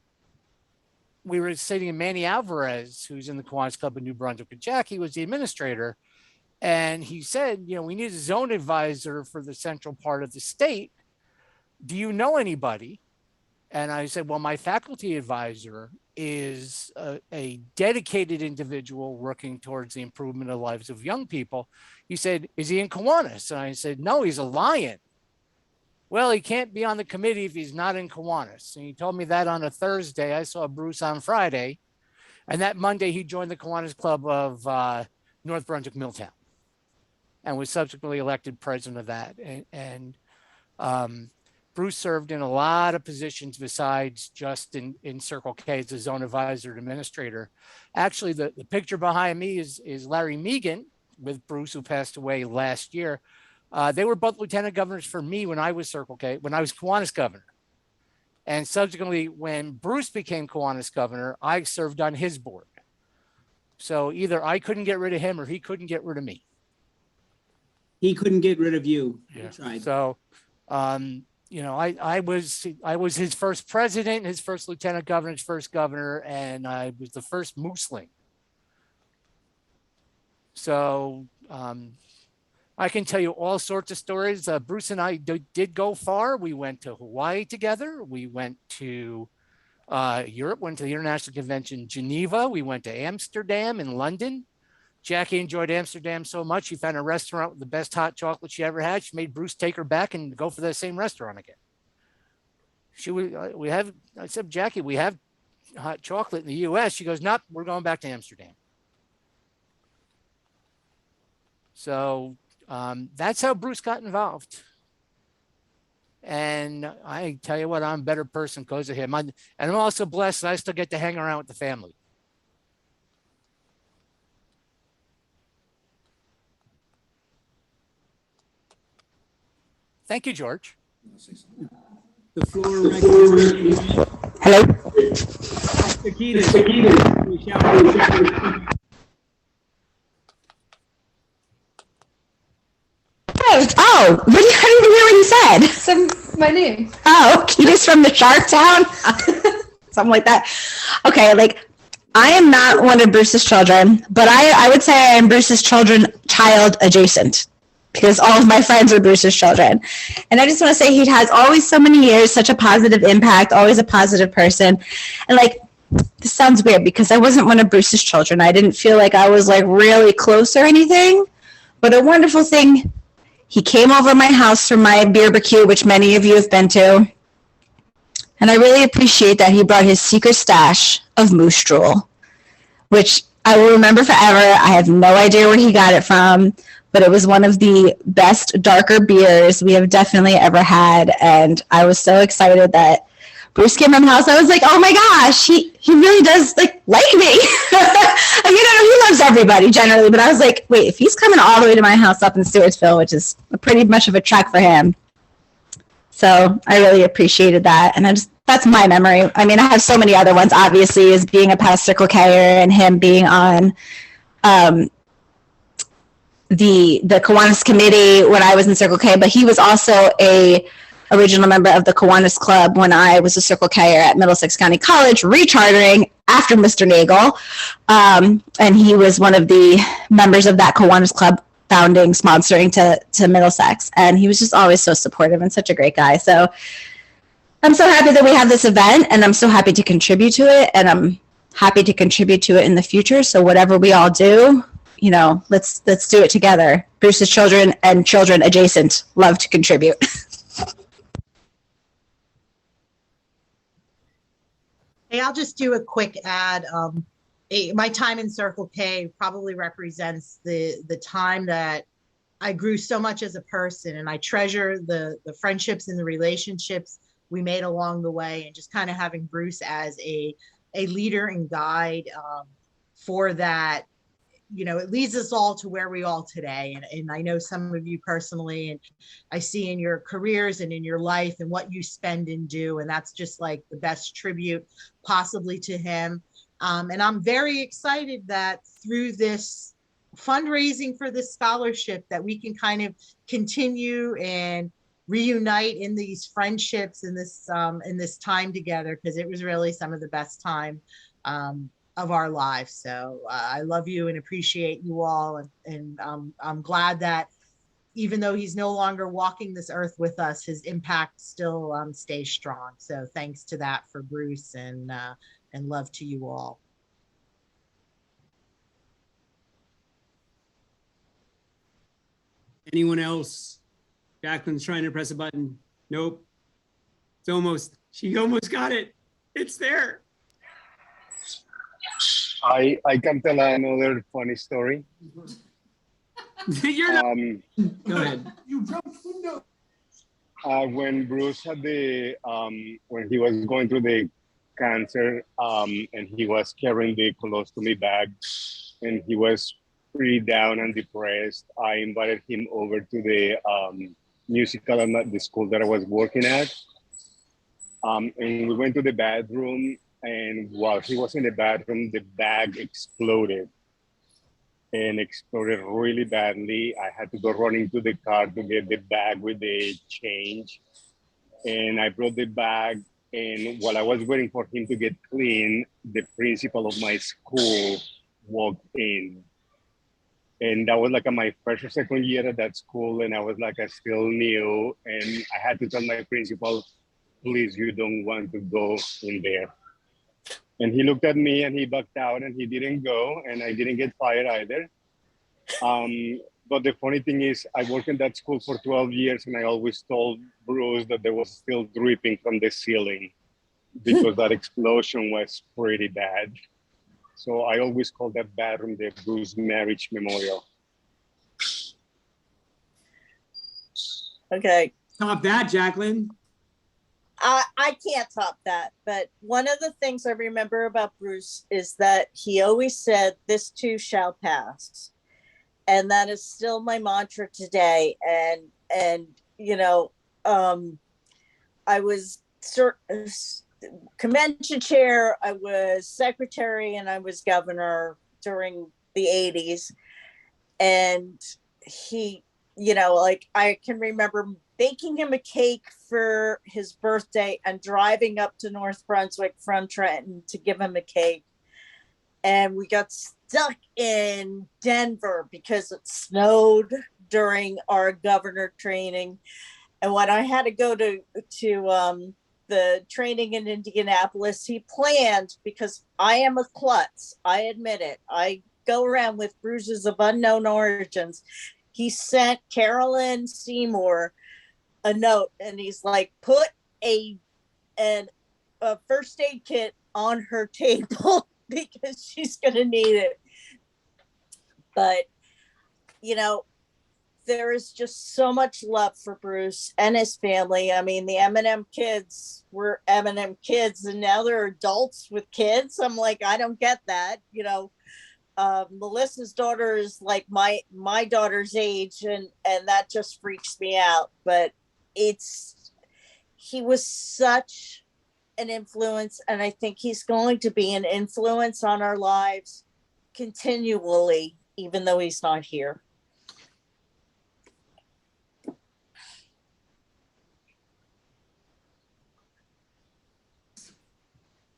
we were sitting in Manny Alvarez, who's in the Kiwanis Club in New Brunswick, and Jackie was the administrator. And he said, you know, we need a zone advisor for the central part of the state. Do you know anybody? And I said, well, my faculty advisor is a dedicated individual working towards the improvement of the lives of young people. He said, is he in Kiwanis? And I said, no, he's a Lion. Well, he can't be on the committee if he's not in Kiwanis. And he told me that on a Thursday. I saw Bruce on Friday. And that Monday, he joined the Kiwanis Club of North Brunswick Milltown and was subsequently elected president of that. And Bruce served in a lot of positions besides just in Circle K as a zone advisor and administrator. Actually, the picture behind me is Larry Megan with Bruce, who passed away last year. They were both lieutenant governors for me when I was Circle K, when I was Kiwanis governor. And subsequently, when Bruce became Kiwanis governor, I served on his board. So either I couldn't get rid of him or he couldn't get rid of me. He couldn't get rid of you. Yeah. Tried. So, you know, I was his first president, his first lieutenant governor, his first governor, and I was the first Mooseling. So I can tell you all sorts of stories. Bruce and I did go far. We went to Hawaii together. We went to Europe, went to the International Convention in Geneva. We went to Amsterdam and London. Jackie enjoyed Amsterdam so much, she found a restaurant with the best hot chocolate she ever had. She made Bruce take her back and go for that same restaurant again. I said, Jackie, we have hot chocolate in the US. She goes, nope, we're going back to Amsterdam. So that's how Bruce got involved. And I tell you what, I'm a better person because of him. And I'm also blessed that I still get to hang around with the family. Thank you, George. The floor recognizes. Hello. Oh, I didn't even hear what you said. My name. Oh, Keita's from the Shark Town. Something like that. Okay, like I am not one of Bruce's children, but I would say I am Bruce's child adjacent, because all of my friends are Bruce's children. And I just want to say he has always so many years, such a positive impact, always a positive person. And like, this sounds weird because I wasn't one of Bruce's children. I didn't feel like I was like really close or anything, but a wonderful thing, he came over to my house for my barbecue, which many of you have been to. And I really appreciate that he brought his secret stash of moose drool, which I will remember forever. I have no idea where he got it from, but it was one of the best darker beers we have definitely ever had. And I was so excited that Bruce came to my house. I was like, oh my gosh, he really does like me. He loves everybody generally, but I was like, wait, if he's coming all the way to my house up in Stewartsville, which is pretty much of a trek for him. So I really appreciated that. And that's my memory. I mean, I have so many other ones, obviously, as being a past Circle K-er and him being on the Kiwanis committee when I was in Circle K, but he was also a original member of the Kiwanis Club when I was a Circle K at Middlesex County College, rechartering after Mr. Nagel. And he was one of the members of that Kiwanis Club founding, sponsoring to Middlesex. And he was just always so supportive and such a great guy. So I'm so happy that we have this event, and I'm so happy to contribute to it, and I'm happy to contribute to it in the future. So whatever we all do, you know, let's do it together. Bruce's children and children adjacent love to contribute. Hey, I'll just do a quick ad. My time in Circle K probably represents the time that I grew so much as a person, and I treasure the friendships and the relationships we made along the way, and just kind of having Bruce as a leader and guide for that. You know, it leads us all to where we all today. And I know some of you personally, and I see in your careers and in your life and what you spend and do. And that's just like the best tribute possibly to him. And I'm very excited that through this fundraising for this scholarship that we can kind of continue and reunite in these friendships in this time together, because it was really some of the best time of our lives. So I love you and appreciate you all, and I'm glad that even though he's no longer walking this earth with us, his impact still stays strong. So thanks to that for Bruce, and love to you all. Anyone else? Jacqueline's trying to press a button. Nope. She almost got it. It's there. I can tell another funny story. You're not. Go ahead. You jumped window. When Bruce had when he was going through the cancer, and he was carrying the colostomy bag, and he was pretty down and depressed, I invited him over to the musical at the school that I was working at. And we went to the bathroom, and while he was in the bathroom, the bag exploded. And exploded really badly. I had to go running to the car to get the bag with the change. And I brought the bag, and while I was waiting for him to get clean, the principal of my school walked in. And that was like my first or second year at that school, and I was like, I still new. And I had to tell my principal, please, you don't want to go in there. And he looked at me and he backed out, and he didn't go, and I didn't get fired either. But the funny thing is, I worked in that school for 12 years, and I always told Bruce that there was still dripping from the ceiling because that explosion was pretty bad. So I always call that bathroom the Bruce Marich Memorial. Okay. Top that, Jacqueline. I can't top that, but one of the things I remember about Bruce is that he always said, "This too shall pass," and that is still my mantra today. And you know, I was convention chair, I was secretary, and I was governor during the 80s. And he, you know, like I can remember baking him a cake for his birthday and driving up to North Brunswick from Trenton to give him a cake. And we got stuck in Denver because it snowed during our governor training. And when I had to go to the training in Indianapolis, he planned, because I am a klutz, I admit it, I go around with bruises of unknown origins. He sent Carolyn Seymour a note, and he's like, put a first aid kit on her table because she's gonna need it. But you know, there is just so much love for Bruce and his family. I mean, the M&M kids were M&M kids, and now they're adults with kids. I'm like, I don't get that. You know, Melissa's daughter is like my daughter's age, and that just freaks me out. But he was such an influence, and I think he's going to be an influence on our lives continually, even though he's not here.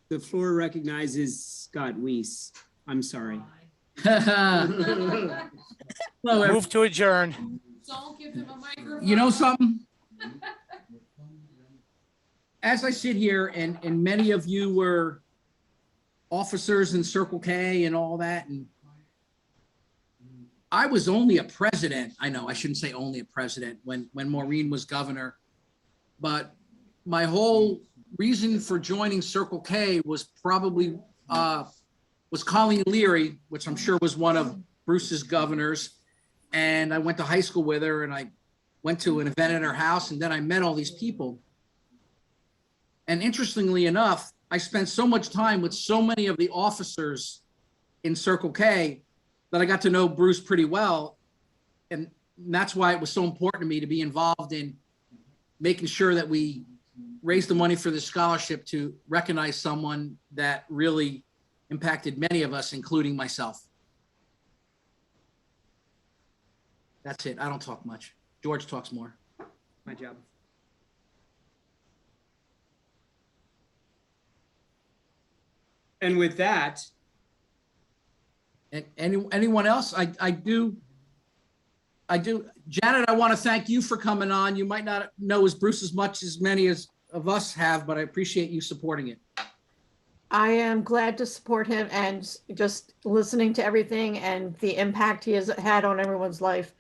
The floor recognizes Scott Weiss. I'm sorry. Hello, everyone. Move to adjourn. Don't give him a microphone. You know something? As I sit here and many of you were officers in Circle K and all that, and I was only a president. I know I shouldn't say only a president when Maureen was governor, but my whole reason for joining Circle K was probably was Colleen Leary, which I'm sure was one of Bruce's governors. And I went to high school with her and I went to an event at her house and then I met all these people. And interestingly enough, I spent so much time with so many of the officers in Circle K that I got to know Bruce pretty well. And that's why it was so important to me to be involved in making sure that we raise the money for the scholarship to recognize someone that really impacted many of us, including myself. That's it. I don't talk much. George talks more. My job. And with that, And anyone else? I do. Janet, I want to thank you for coming on. You might not know as Bruce as much as many of us have, but I appreciate you supporting it. I am glad to support him and just listening to everything and the impact he has had on everyone's life.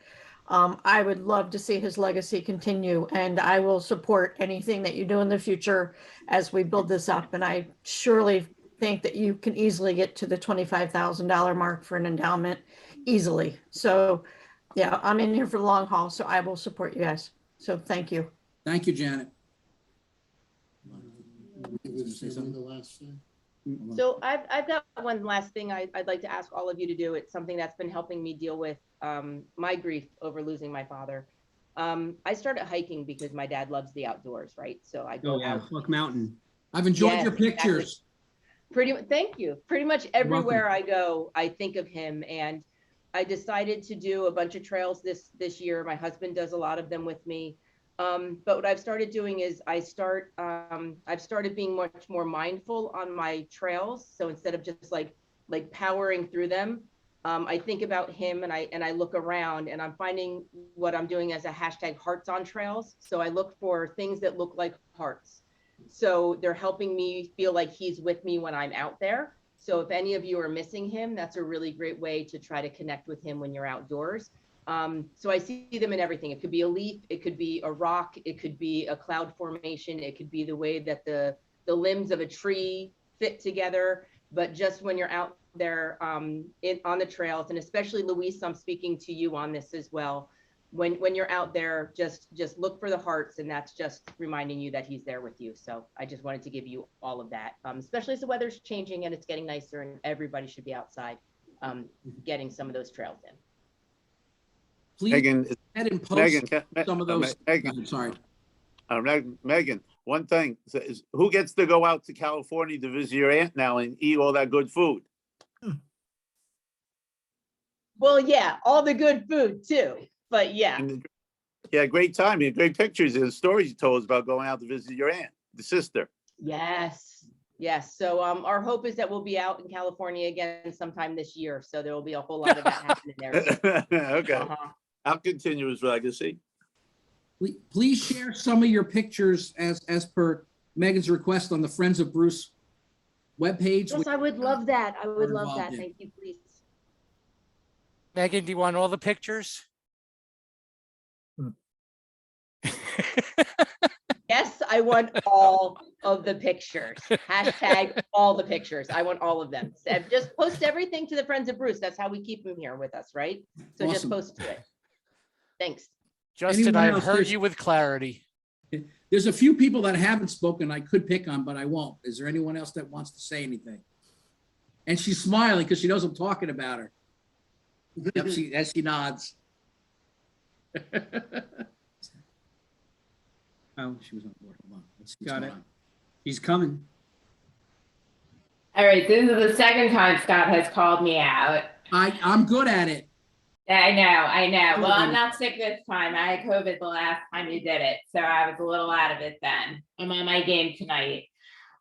I would love to see his legacy continue, and I will support anything that you do in the future as we build this up. And I surely think that you can easily get to the $25,000 mark for an endowment easily. So yeah, I'm in here for the long haul, so I will support you guys. So thank you. Thank you, Janet. So I've got one last thing I'd like to ask all of you to do. It's something that's been helping me deal with my grief over losing my father. I started hiking because my dad loves the outdoors, right? So I go out. Buck Mountain. I've enjoyed Yes, your pictures. Thank you. Pretty much everywhere I go, I think of him, and I decided to do a bunch of trails this year. My husband does a lot of them with me. But what I've started doing is I've started being much more mindful on my trails. So instead of just like powering through them, I think about him and I look around, and I'm finding what I'm doing as a hashtag hearts on trails. So I look for things that look like hearts. So they're helping me feel like he's with me when I'm out there. So if any of you are missing him, that's a really great way to try to connect with him when you're outdoors. So I see them in everything. It could be a leaf, it could be a rock, it could be a cloud formation, it could be the way that the limbs of a tree fit together. But just when you're out there on the trails, and especially Luis, I'm speaking to you on this as well. When you're out there, just look for the hearts, and that's just reminding you that he's there with you. So I just wanted to give you all of that, especially as the weather's changing and it's getting nicer, and everybody should be outside getting some of those trails in. Please Megan, go ahead and post Megan, some of those. Megan, I'm sorry. Megan, one thing, is who gets to go out to California to visit your aunt now and eat all that good food? Well, yeah, all the good food too, but yeah. Yeah, great time. You had great pictures and stories you told us about going out to visit your aunt, the sister. Yes. So our hope is that we'll be out in California again sometime this year. So there will be a whole lot of that happening there. Okay. I'll continue his legacy. Please share some of your pictures as per Megan's request on the Friends of Bruce webpage. Yes, I would love that. I would love involved that. in. Thank you, please. Megan, do you want all the pictures? Yes, I want all of the pictures. Hashtag all the pictures. I want all of them. So just post everything to the Friends of Bruce. That's how we keep him here with us, right? So just Awesome. post to it. Thanks. Justin, Anyone I've else? heard There's- you with clarity. There's a few people that haven't spoken I could pick on, but I won't. Is there anyone else that wants to say anything? And she's smiling because she knows I'm talking about her. Yep, as she nods. Oh, she was on board. Hold on. Let's see Got what's it. going on. He's coming. All right, this is the second time Scott has called me out. I'm good at it. I know. Well, I'm not sick this time. I had COVID the last time you did it, so I was a little out of it then. I'm on my game tonight.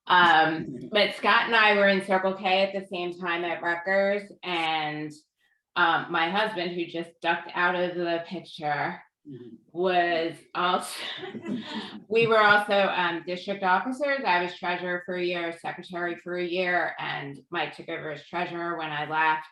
But Scott and I were in Circle K at the same time at Rutgers, and my husband, who just ducked out of the picture, was also, we were also district officers. I was treasurer for a year, secretary for a year, and Mike took over as treasurer when I left.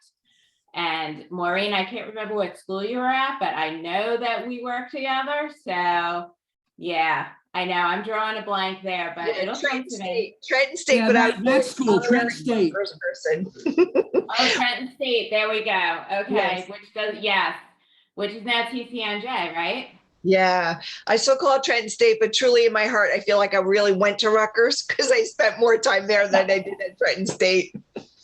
And Maureen, I can't remember what school you were at, but I know that we worked together. So yeah, I know I'm drawing a blank there, but Yeah, it'll come to me. Trenton State, Yeah, but I that school, Trenton State. First person. Oh, Trenton State, there we go. Okay, Yes. which does, yes, which is now TCNJ, right? Yeah, I still call it Trenton State, but truly in my heart, I feel like I really went to Rutgers because I spent more time there than I did at Trenton State.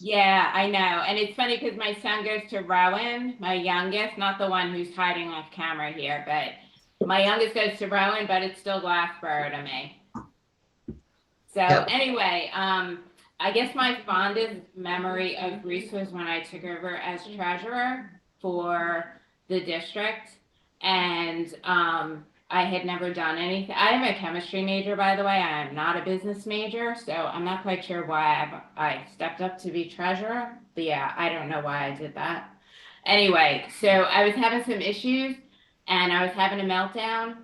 Yeah, I know. And it's funny because my son goes to Rowan, my youngest, not the one who's hiding off camera here, but my youngest goes to Rowan, but it's still Glassboro to me. So anyway, I guess my fondest memory of Bruce was when I took over as treasurer for the district. And I had never done anything. I am a chemistry major, by the way. I am not a business major, so I'm not quite sure why I stepped up to be treasurer. But yeah, I don't know why I did that. Anyway, so I was having some issues and I was having a meltdown,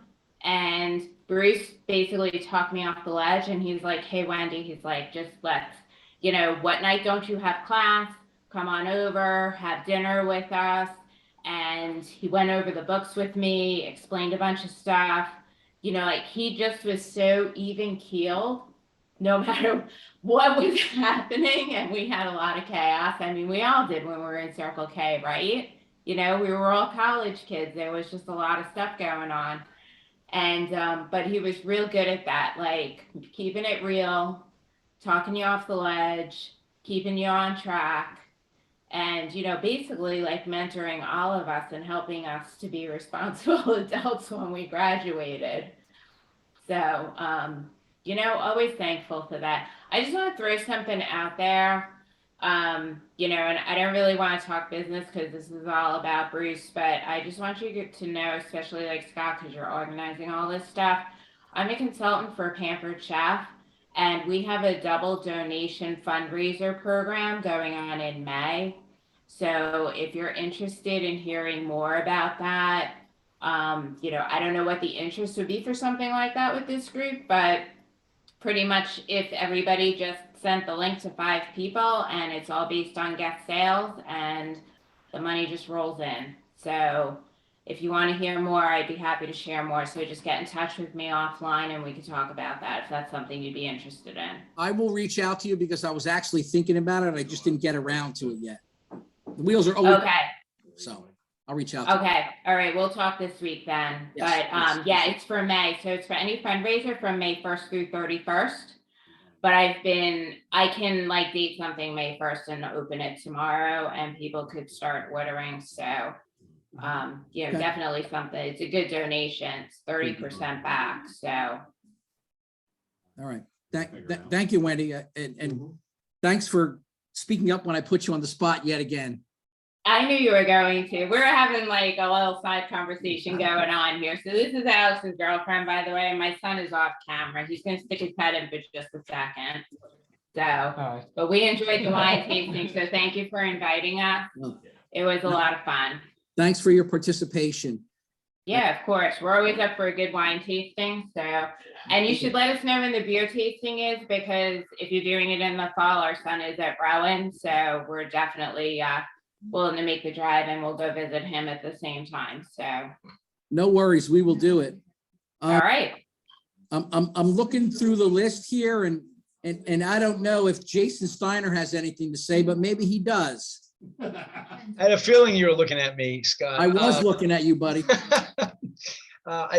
and Bruce basically talked me off the ledge, and he's like, hey, Wendy, he's like, just let's, you know, what night don't you have class? Come on over, have dinner with us. And he went over the books with me, explained a bunch of stuff. You know, like he just was so even keeled, no matter what was happening. And we had a lot of chaos. I mean, we all did when we were in Circle K, right? You know, we were all college kids. There was just a lot of stuff going on. And, but he was real good at that, like keeping it real, talking you off the ledge, keeping you on track. And, you know, basically like mentoring all of us and helping us to be responsible adults when we graduated. So, you know, always thankful for that. I just want to throw something out there. You know, and I don't really want to talk business because this is all about Bruce, but I just want you to know, especially like Scott, because you're organizing all this stuff. I'm a consultant for Pampered Chef, and we have a double donation fundraiser program going on in May. So if you're interested in hearing more about that, you know, I don't know what the interest would be for something like that with this group, but pretty much if everybody just sent the link to 5 people and it's all based on guest sales and the money just rolls in. So if you want to hear more, I'd be happy to share more. So just get in touch with me offline and we can talk about that if that's something you'd be interested in. I will reach out to you because I was actually thinking about it. I just didn't get around to it yet. The wheels are always, okay. So I'll reach out to you. Okay. All right. We'll talk this week then. Yes, But yeah, it's for May. So it's for any fundraiser from May 1st through 31st. But I can like date something May 1st and open it tomorrow and people could start ordering. So, you know, Okay. definitely something. It's a good donation. It's 30% back. So. All right. Thank you, Wendy. And thanks for speaking up when I put you on the spot yet again. I knew you were going to. We're having like a little side conversation going on here. So this is Alex's girlfriend, by the way. And my son is off camera. He's going to stick his head in for just a second. So, but we enjoyed the wine tasting. So thank you for inviting us. It was a lot of fun. Thanks for your participation. Yeah, of course. We're always up for a good wine tasting. So, and you should let us know when the beer tasting is, because if you're doing it in the fall, our son is at Rowan. So we're definitely, willing to make the drive and we'll go visit him at the same time. So No worries, we will do it. all right. I'm looking through the list here and I don't know if Jason Steiner has anything to say, but maybe he does. I had a feeling you were looking at me, Scott. I was looking at you, buddy.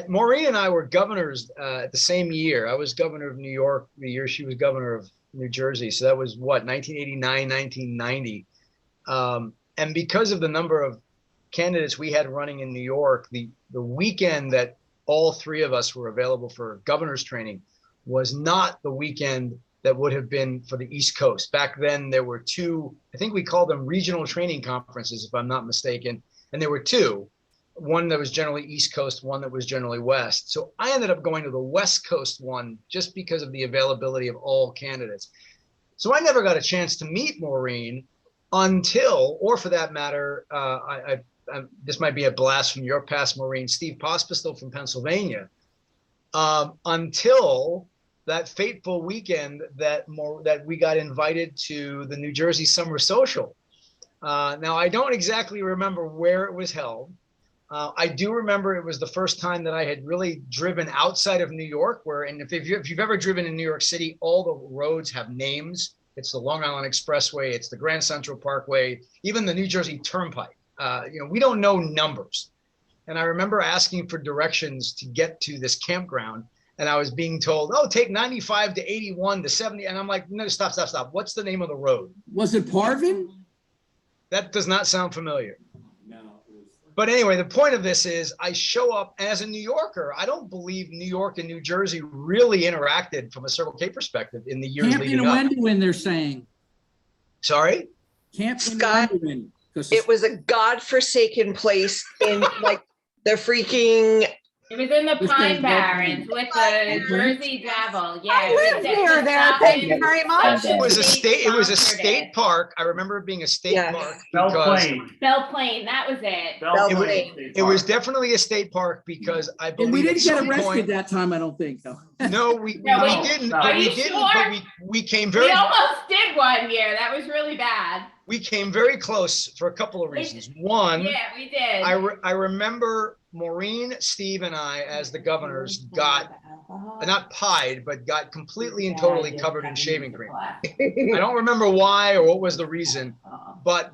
Maureen and I were governors at the same year. I was governor of New York the year she was governor of New Jersey. So that was what, 1989, 1990. And because of the number of candidates we had running in New York, the weekend that all 3 of us were available for governor's training was not the weekend that would have been for the East Coast. Back then, there were 2, I think we called them regional training conferences, if I'm not mistaken. And there were 2. one that was generally East Coast, one that was generally West. So I ended up going to the West Coast one just because of the availability of all candidates. So I never got a chance to meet Maureen until, or for that matter, this might be a blast from your past, Maureen, Steve Pospisil from Pennsylvania, until that fateful weekend that we got invited to the New Jersey Summer Social. Now, I don't exactly remember where it was held. I do remember it was the first time that I had really driven outside of New York, and if you've ever driven in New York City, all the roads have names. It's the Long Island Expressway, it's the Grand Central Parkway, even the New Jersey Turnpike. We don't know numbers. And I remember asking for directions to get to this campground, and I was being told, oh, take 95 to 81 to 70. And I'm like, no, stop. What's the name of the road? Was it Parvin? That does not sound familiar. But anyway, the point of this is I show up, and as a New Yorker, I don't believe New York and New Jersey really interacted from a Circle K perspective in the years Camp leading in up. Wendyman, they're saying. Sorry? Camp in Scott, Wendyman. it was a godforsaken place in like the freaking. It was in the This Pine guy's Barrens with the Jersey Devil. Yeah, I it was lived at near the there. Thank you very much. It was a state. It was a sponsored state it. park. I remember it being a state Yes. park Belle because Plaine. Belle Plaine, that was it. Belle Belle Plaine. Plaine. it was definitely a state park because I And believe we didn't at get some arrested point, that time, I don't think, though. no, we No, we- didn't. no. But Are we you didn't. sure? But we came We very almost did one year. That was really bad. we came very close for a couple of reasons. One, Yeah, we did. I remember Maureen, Steve, and I, as the governors, got not pied, but got completely and totally covered in shaving cream. I don't remember why or what was the reason, but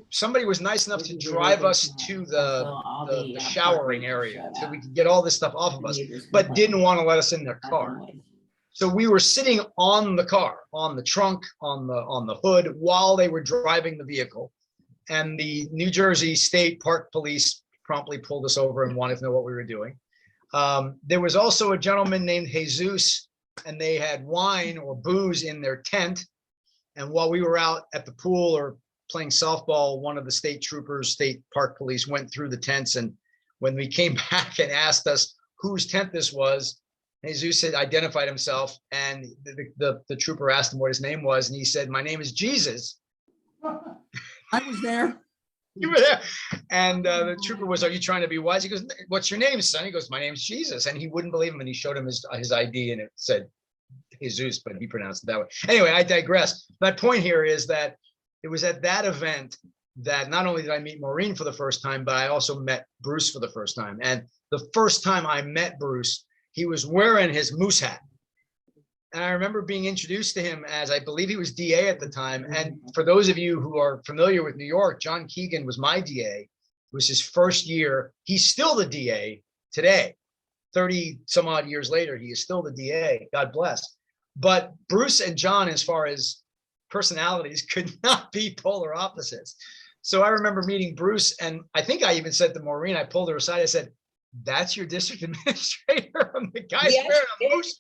somebody was nice enough to drive us to the showering area so we could get all this stuff off of us, but didn't want to let us in their car. So we were sitting on the car, on the trunk, on the hood while they were driving the vehicle. And the New Jersey State Park Police promptly pulled us over and wanted to know what we were doing. There was also a gentleman named Jesus, and they had wine or booze in their tent. And while we were out at the pool or playing softball, one of the state troopers, state park police, went through the tents. And when we came back and asked us whose tent this was, Jesus had identified himself, and the trooper asked him what his name was, and he said, "My name is Jesus." I was there. You were there. And the trooper was, "Are you trying to be wise?" He goes, "What's your name, son?" He goes, "My name's Jesus." And he wouldn't believe him, and he showed him his ID, and it said Jesus, but he pronounced it that way. Anyway, I digress. My point here is that it was at that event that not only did I meet Maureen for the first time, but I also met Bruce for the first time. And the first time I met Bruce, he was wearing his moose hat. And I remember being introduced to him as, I believe he was DA at the time. And for those of you who are familiar with New York, John Keegan was my DA. It was his first year. He's still the DA today. 30 some odd years later, he is still the DA. God bless. But Bruce and John, as far as personalities, could not be polar opposites. So I remember meeting Bruce, and I think I even said to Maureen, I pulled her aside, I said, "That's your district administrator." The guy's wearing a moose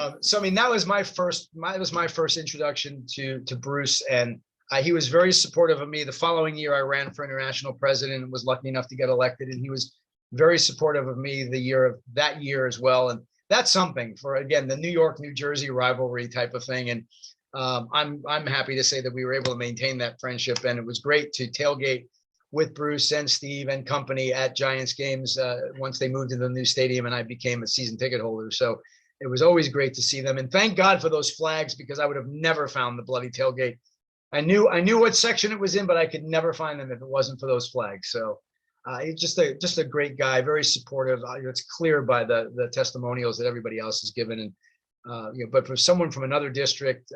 hat. So I mean, that was my first introduction to Bruce, and he was very supportive of me. The following year, I ran for international president and was lucky enough to get elected, and he was very supportive of me that year as well. And that's something for, again, the New York, New Jersey rivalry type of thing. And I'm happy to say that we were able to maintain that friendship, and it was great to tailgate with Bruce and Steve and company at Giants games once they moved into the new stadium and I became a season ticket holder. So it was always great to see them. And thank God for those flags, because I would have never found the bloody tailgate. I knew what section it was in, but I could never find them if it wasn't for those flags. So it's just a great guy, very supportive. It's clear by the testimonials that everybody else has given. And but for someone from another district,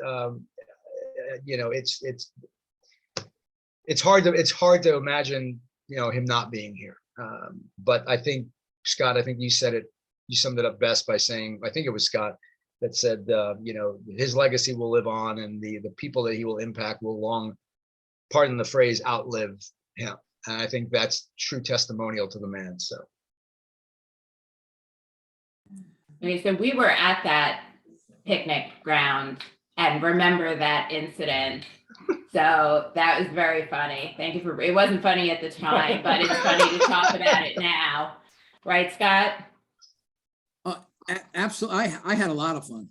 it's hard to imagine, him not being here. But I think, Scott, you said it, you summed it up best by saying, I think it was Scott that said, his legacy will live on, and the people that he will impact will long, pardon the phrase, outlive him. And I think that's true testimonial to the man. So. Okay, so we were at that picnic ground and remember that incident So that was very funny. Thank you for, it wasn't funny at the time, but it's funny to talk about it now. Right, Scott? Absolutely. I had a lot of fun.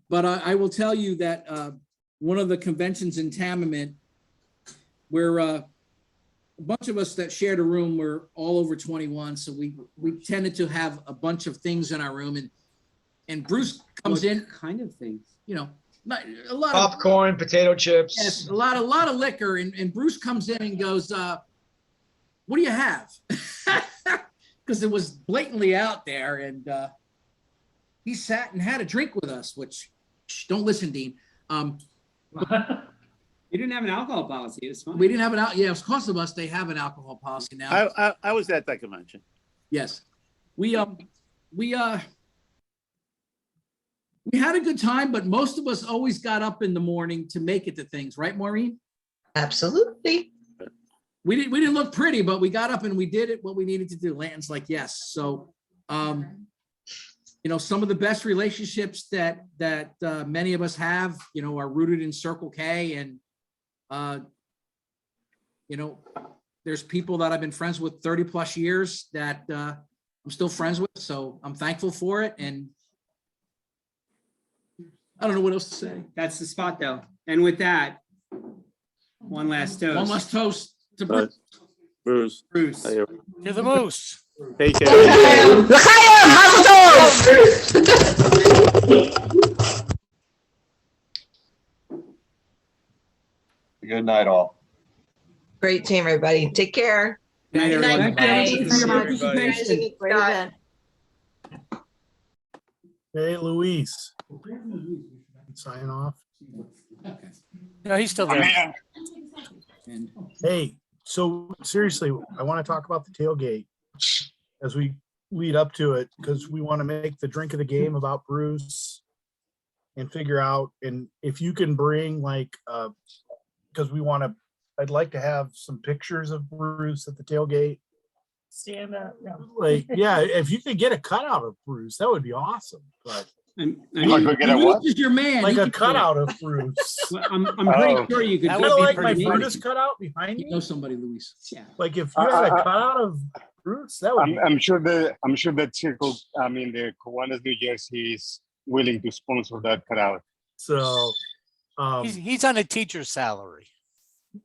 But I will tell you that one of the conventions in Tamiment, where a bunch of us that shared a room were all over 21. So we tended to have a bunch of things in our room, and Bruce comes in. Kind of things. You know, a lot of Popcorn, potato chips. yes, a lot of liquor, and Bruce comes in and goes, "What do you have?" Because it was blatantly out there, and he sat and had a drink with us. Which, don't listen, Dean. You didn't have an alcohol policy. It was fine. We didn't have yeah, it was because of us. They have an alcohol policy now. I was at that convention. Yes, we had a good time, but most of us always got up in the morning to make it to things, right, Maureen? Absolutely. We didn't look pretty, but we got up and we did it what we needed to do. Lanton's like, yes. So you know, some of the best relationships that many of us have, you know, are rooted in Circle K, and you know, there's people that I've been friends with 30 plus years that I'm still friends with. So I'm thankful for it. And I don't know what else to say. That's the spot though. And with that, one last toast. One last toast to Bruce. Bruce. Bruce. To the moose. Take care. Good night, all. Great team, everybody. Take care. Good night, everyone. Thank you for your Everybody. participation. Great event. Hey, Luis. Sign off. No, he's still there. Hey, so seriously, I want to talk about the tailgate as we lead up to it, because we want to make the drink of the game about Bruce and figure out, and if you can bring like, because I'd like to have some pictures of Bruce at the tailgate. Stand up. Like, yeah, if you could get a cutout of Bruce, that would be awesome. But Bruce is your man. like He a can- cutout of Bruce. Well, I'm pretty sure you could. That Kind would of be like my pretty Brutus neat. cutout behind You me. know somebody, Luis. Yeah. Like if you had a cutout of Bruce, that would be. I'm sure that Circle, I mean, the Kiwanis, New Jersey is willing to sponsor that cutout. So, He's on a teacher's salary.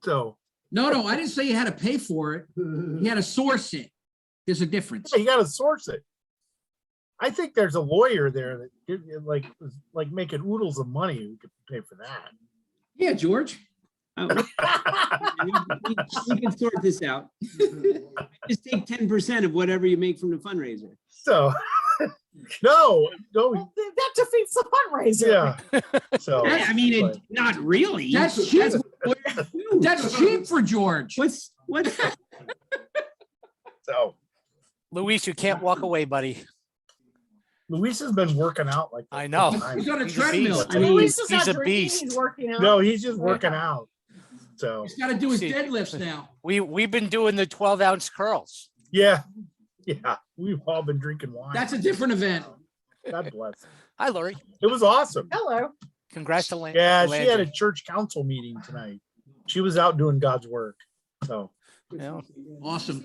so No, I didn't say you had to pay for it. You had to source it. There's a difference. yeah, you got to source it. I think there's a lawyer there that like making oodles of money who could pay for that. Yeah, George. We can sort this out. Just take 10% of whatever you make from the fundraiser. So, no, That defeats the fundraiser. yeah. So I mean, not really. That's cheap. That's cheap for George. What's so Luis, you can't walk away, buddy. Luis has been working out like that I know. the whole time. He's on a He's a treadmill. beast. I mean, Luis is he's not a drinking, beast. He's working out. No, he's just working out. So He's got to do his See. deadlifts now. We've been doing the 12-ounce curls. yeah, we've all been drinking wine. That's a different event. God bless. Hi, Lori. It was awesome. Hello. Congrats to Lan. Yeah, to she had a Landry. church council meeting tonight. She was out doing God's work. So Yeah. Awesome.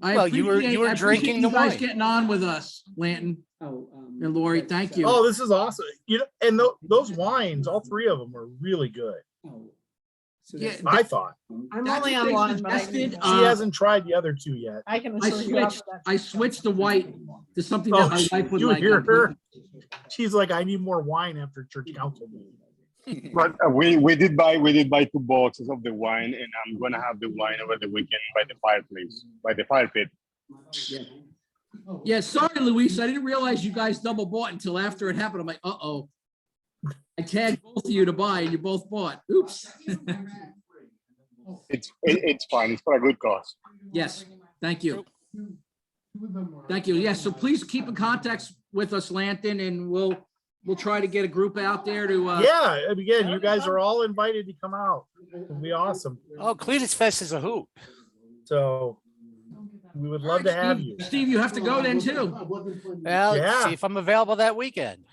Well, you were I appreciate drinking the you guys wine. getting on with us, Lanton and Lori. Thank you. oh, this is awesome. You know, and those wines, all three of them are really good. Yeah, I thought. I'm that's only what on they one, but I suggested. can- She hasn't tried the other two yet. I can I assure you. I'll- switched the white to something Oh, that my wife would you like. hear her? She's like, I need more wine after church council meeting. But we did buy 2 boxes of the wine, and I'm gonna have the wine over the weekend by the fireplace, by the fire pit. Yeah, sorry, Luis. I didn't realize you guys double bought until after it happened. I'm like, uh-oh. I tagged both of you to buy and you both bought. Oops. It's fine. It's for a good cause. Yes, thank you. Thank you. Yes, so please keep in contact with us, Lanton, and we'll try to get a group out there to Yeah, and again, you guys are all invited to come out. It'll be awesome. Oh, Cletus Fest is a hoot. So we would love to have you. Steve, you have to go then too. Well, Yeah. see if I'm available that weekend.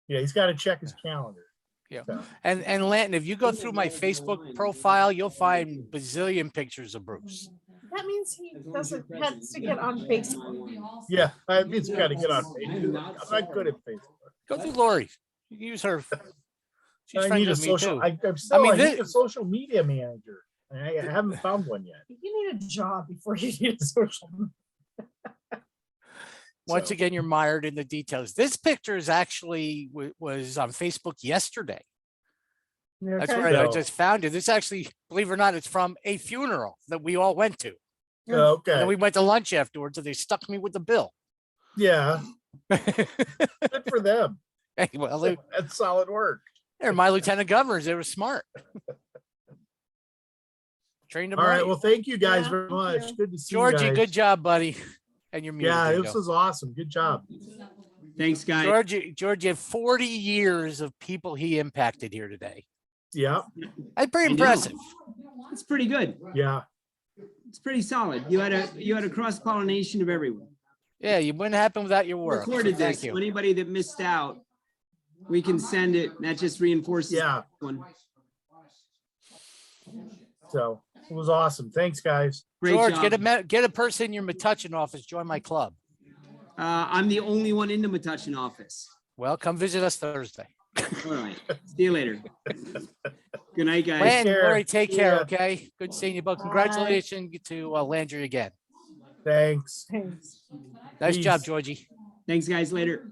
Yeah, he's got to check his calendar. Yeah. So, And Lanton, if you go through my Facebook profile, you'll find bazillion pictures of Bruce. That means he doesn't have to get on Facebook. yeah, I mean, it's got to get on Facebook. I'm not good at Facebook. Go through Lori. You can use her. She's I friends need a with me social. too. I mean, need a social media manager. I haven't found one yet. You need a job before you need a social. Once So. again, you're mired in the details. This picture is actually was on Facebook yesterday. That's Okay. right. I So- just found it. This actually, believe it or not, it's from a funeral that we all went to. Okay. And then we went to lunch afterwards, and they stuck me with the bill. Yeah. Good for them. Hey, well, That's solid work. they're my lieutenant governors. They were smart. Trained them All right. right. Well, thank you guys Yeah, very thank much. you. Good to see Georgie, you guys. good job, buddy. And your music. Yeah, this was awesome. Good job. Thanks, guys. Georgie had 40 years of people he impacted here today. Yeah. That's pretty I know. impressive. It's pretty good. Yeah. It's pretty solid. You had a cross pollination of everyone. Yeah, you wouldn't happen without your work. Recorded Thank this. you. Anybody that missed out, we can send it. That just reinforces. Yeah. One. So it was awesome. Thanks, guys. Great George, job. get a person in your Metuchen office. Join my club. I'm the only one in the Metuchen office. Well, come visit us Thursday. All right. See you later. Good night, guys. Land, care. Lori, take See care. ya. Okay. Good seeing you, but congratulations to Landry again. Thanks. Nice job, Peace. Georgie. Thanks, guys. Later.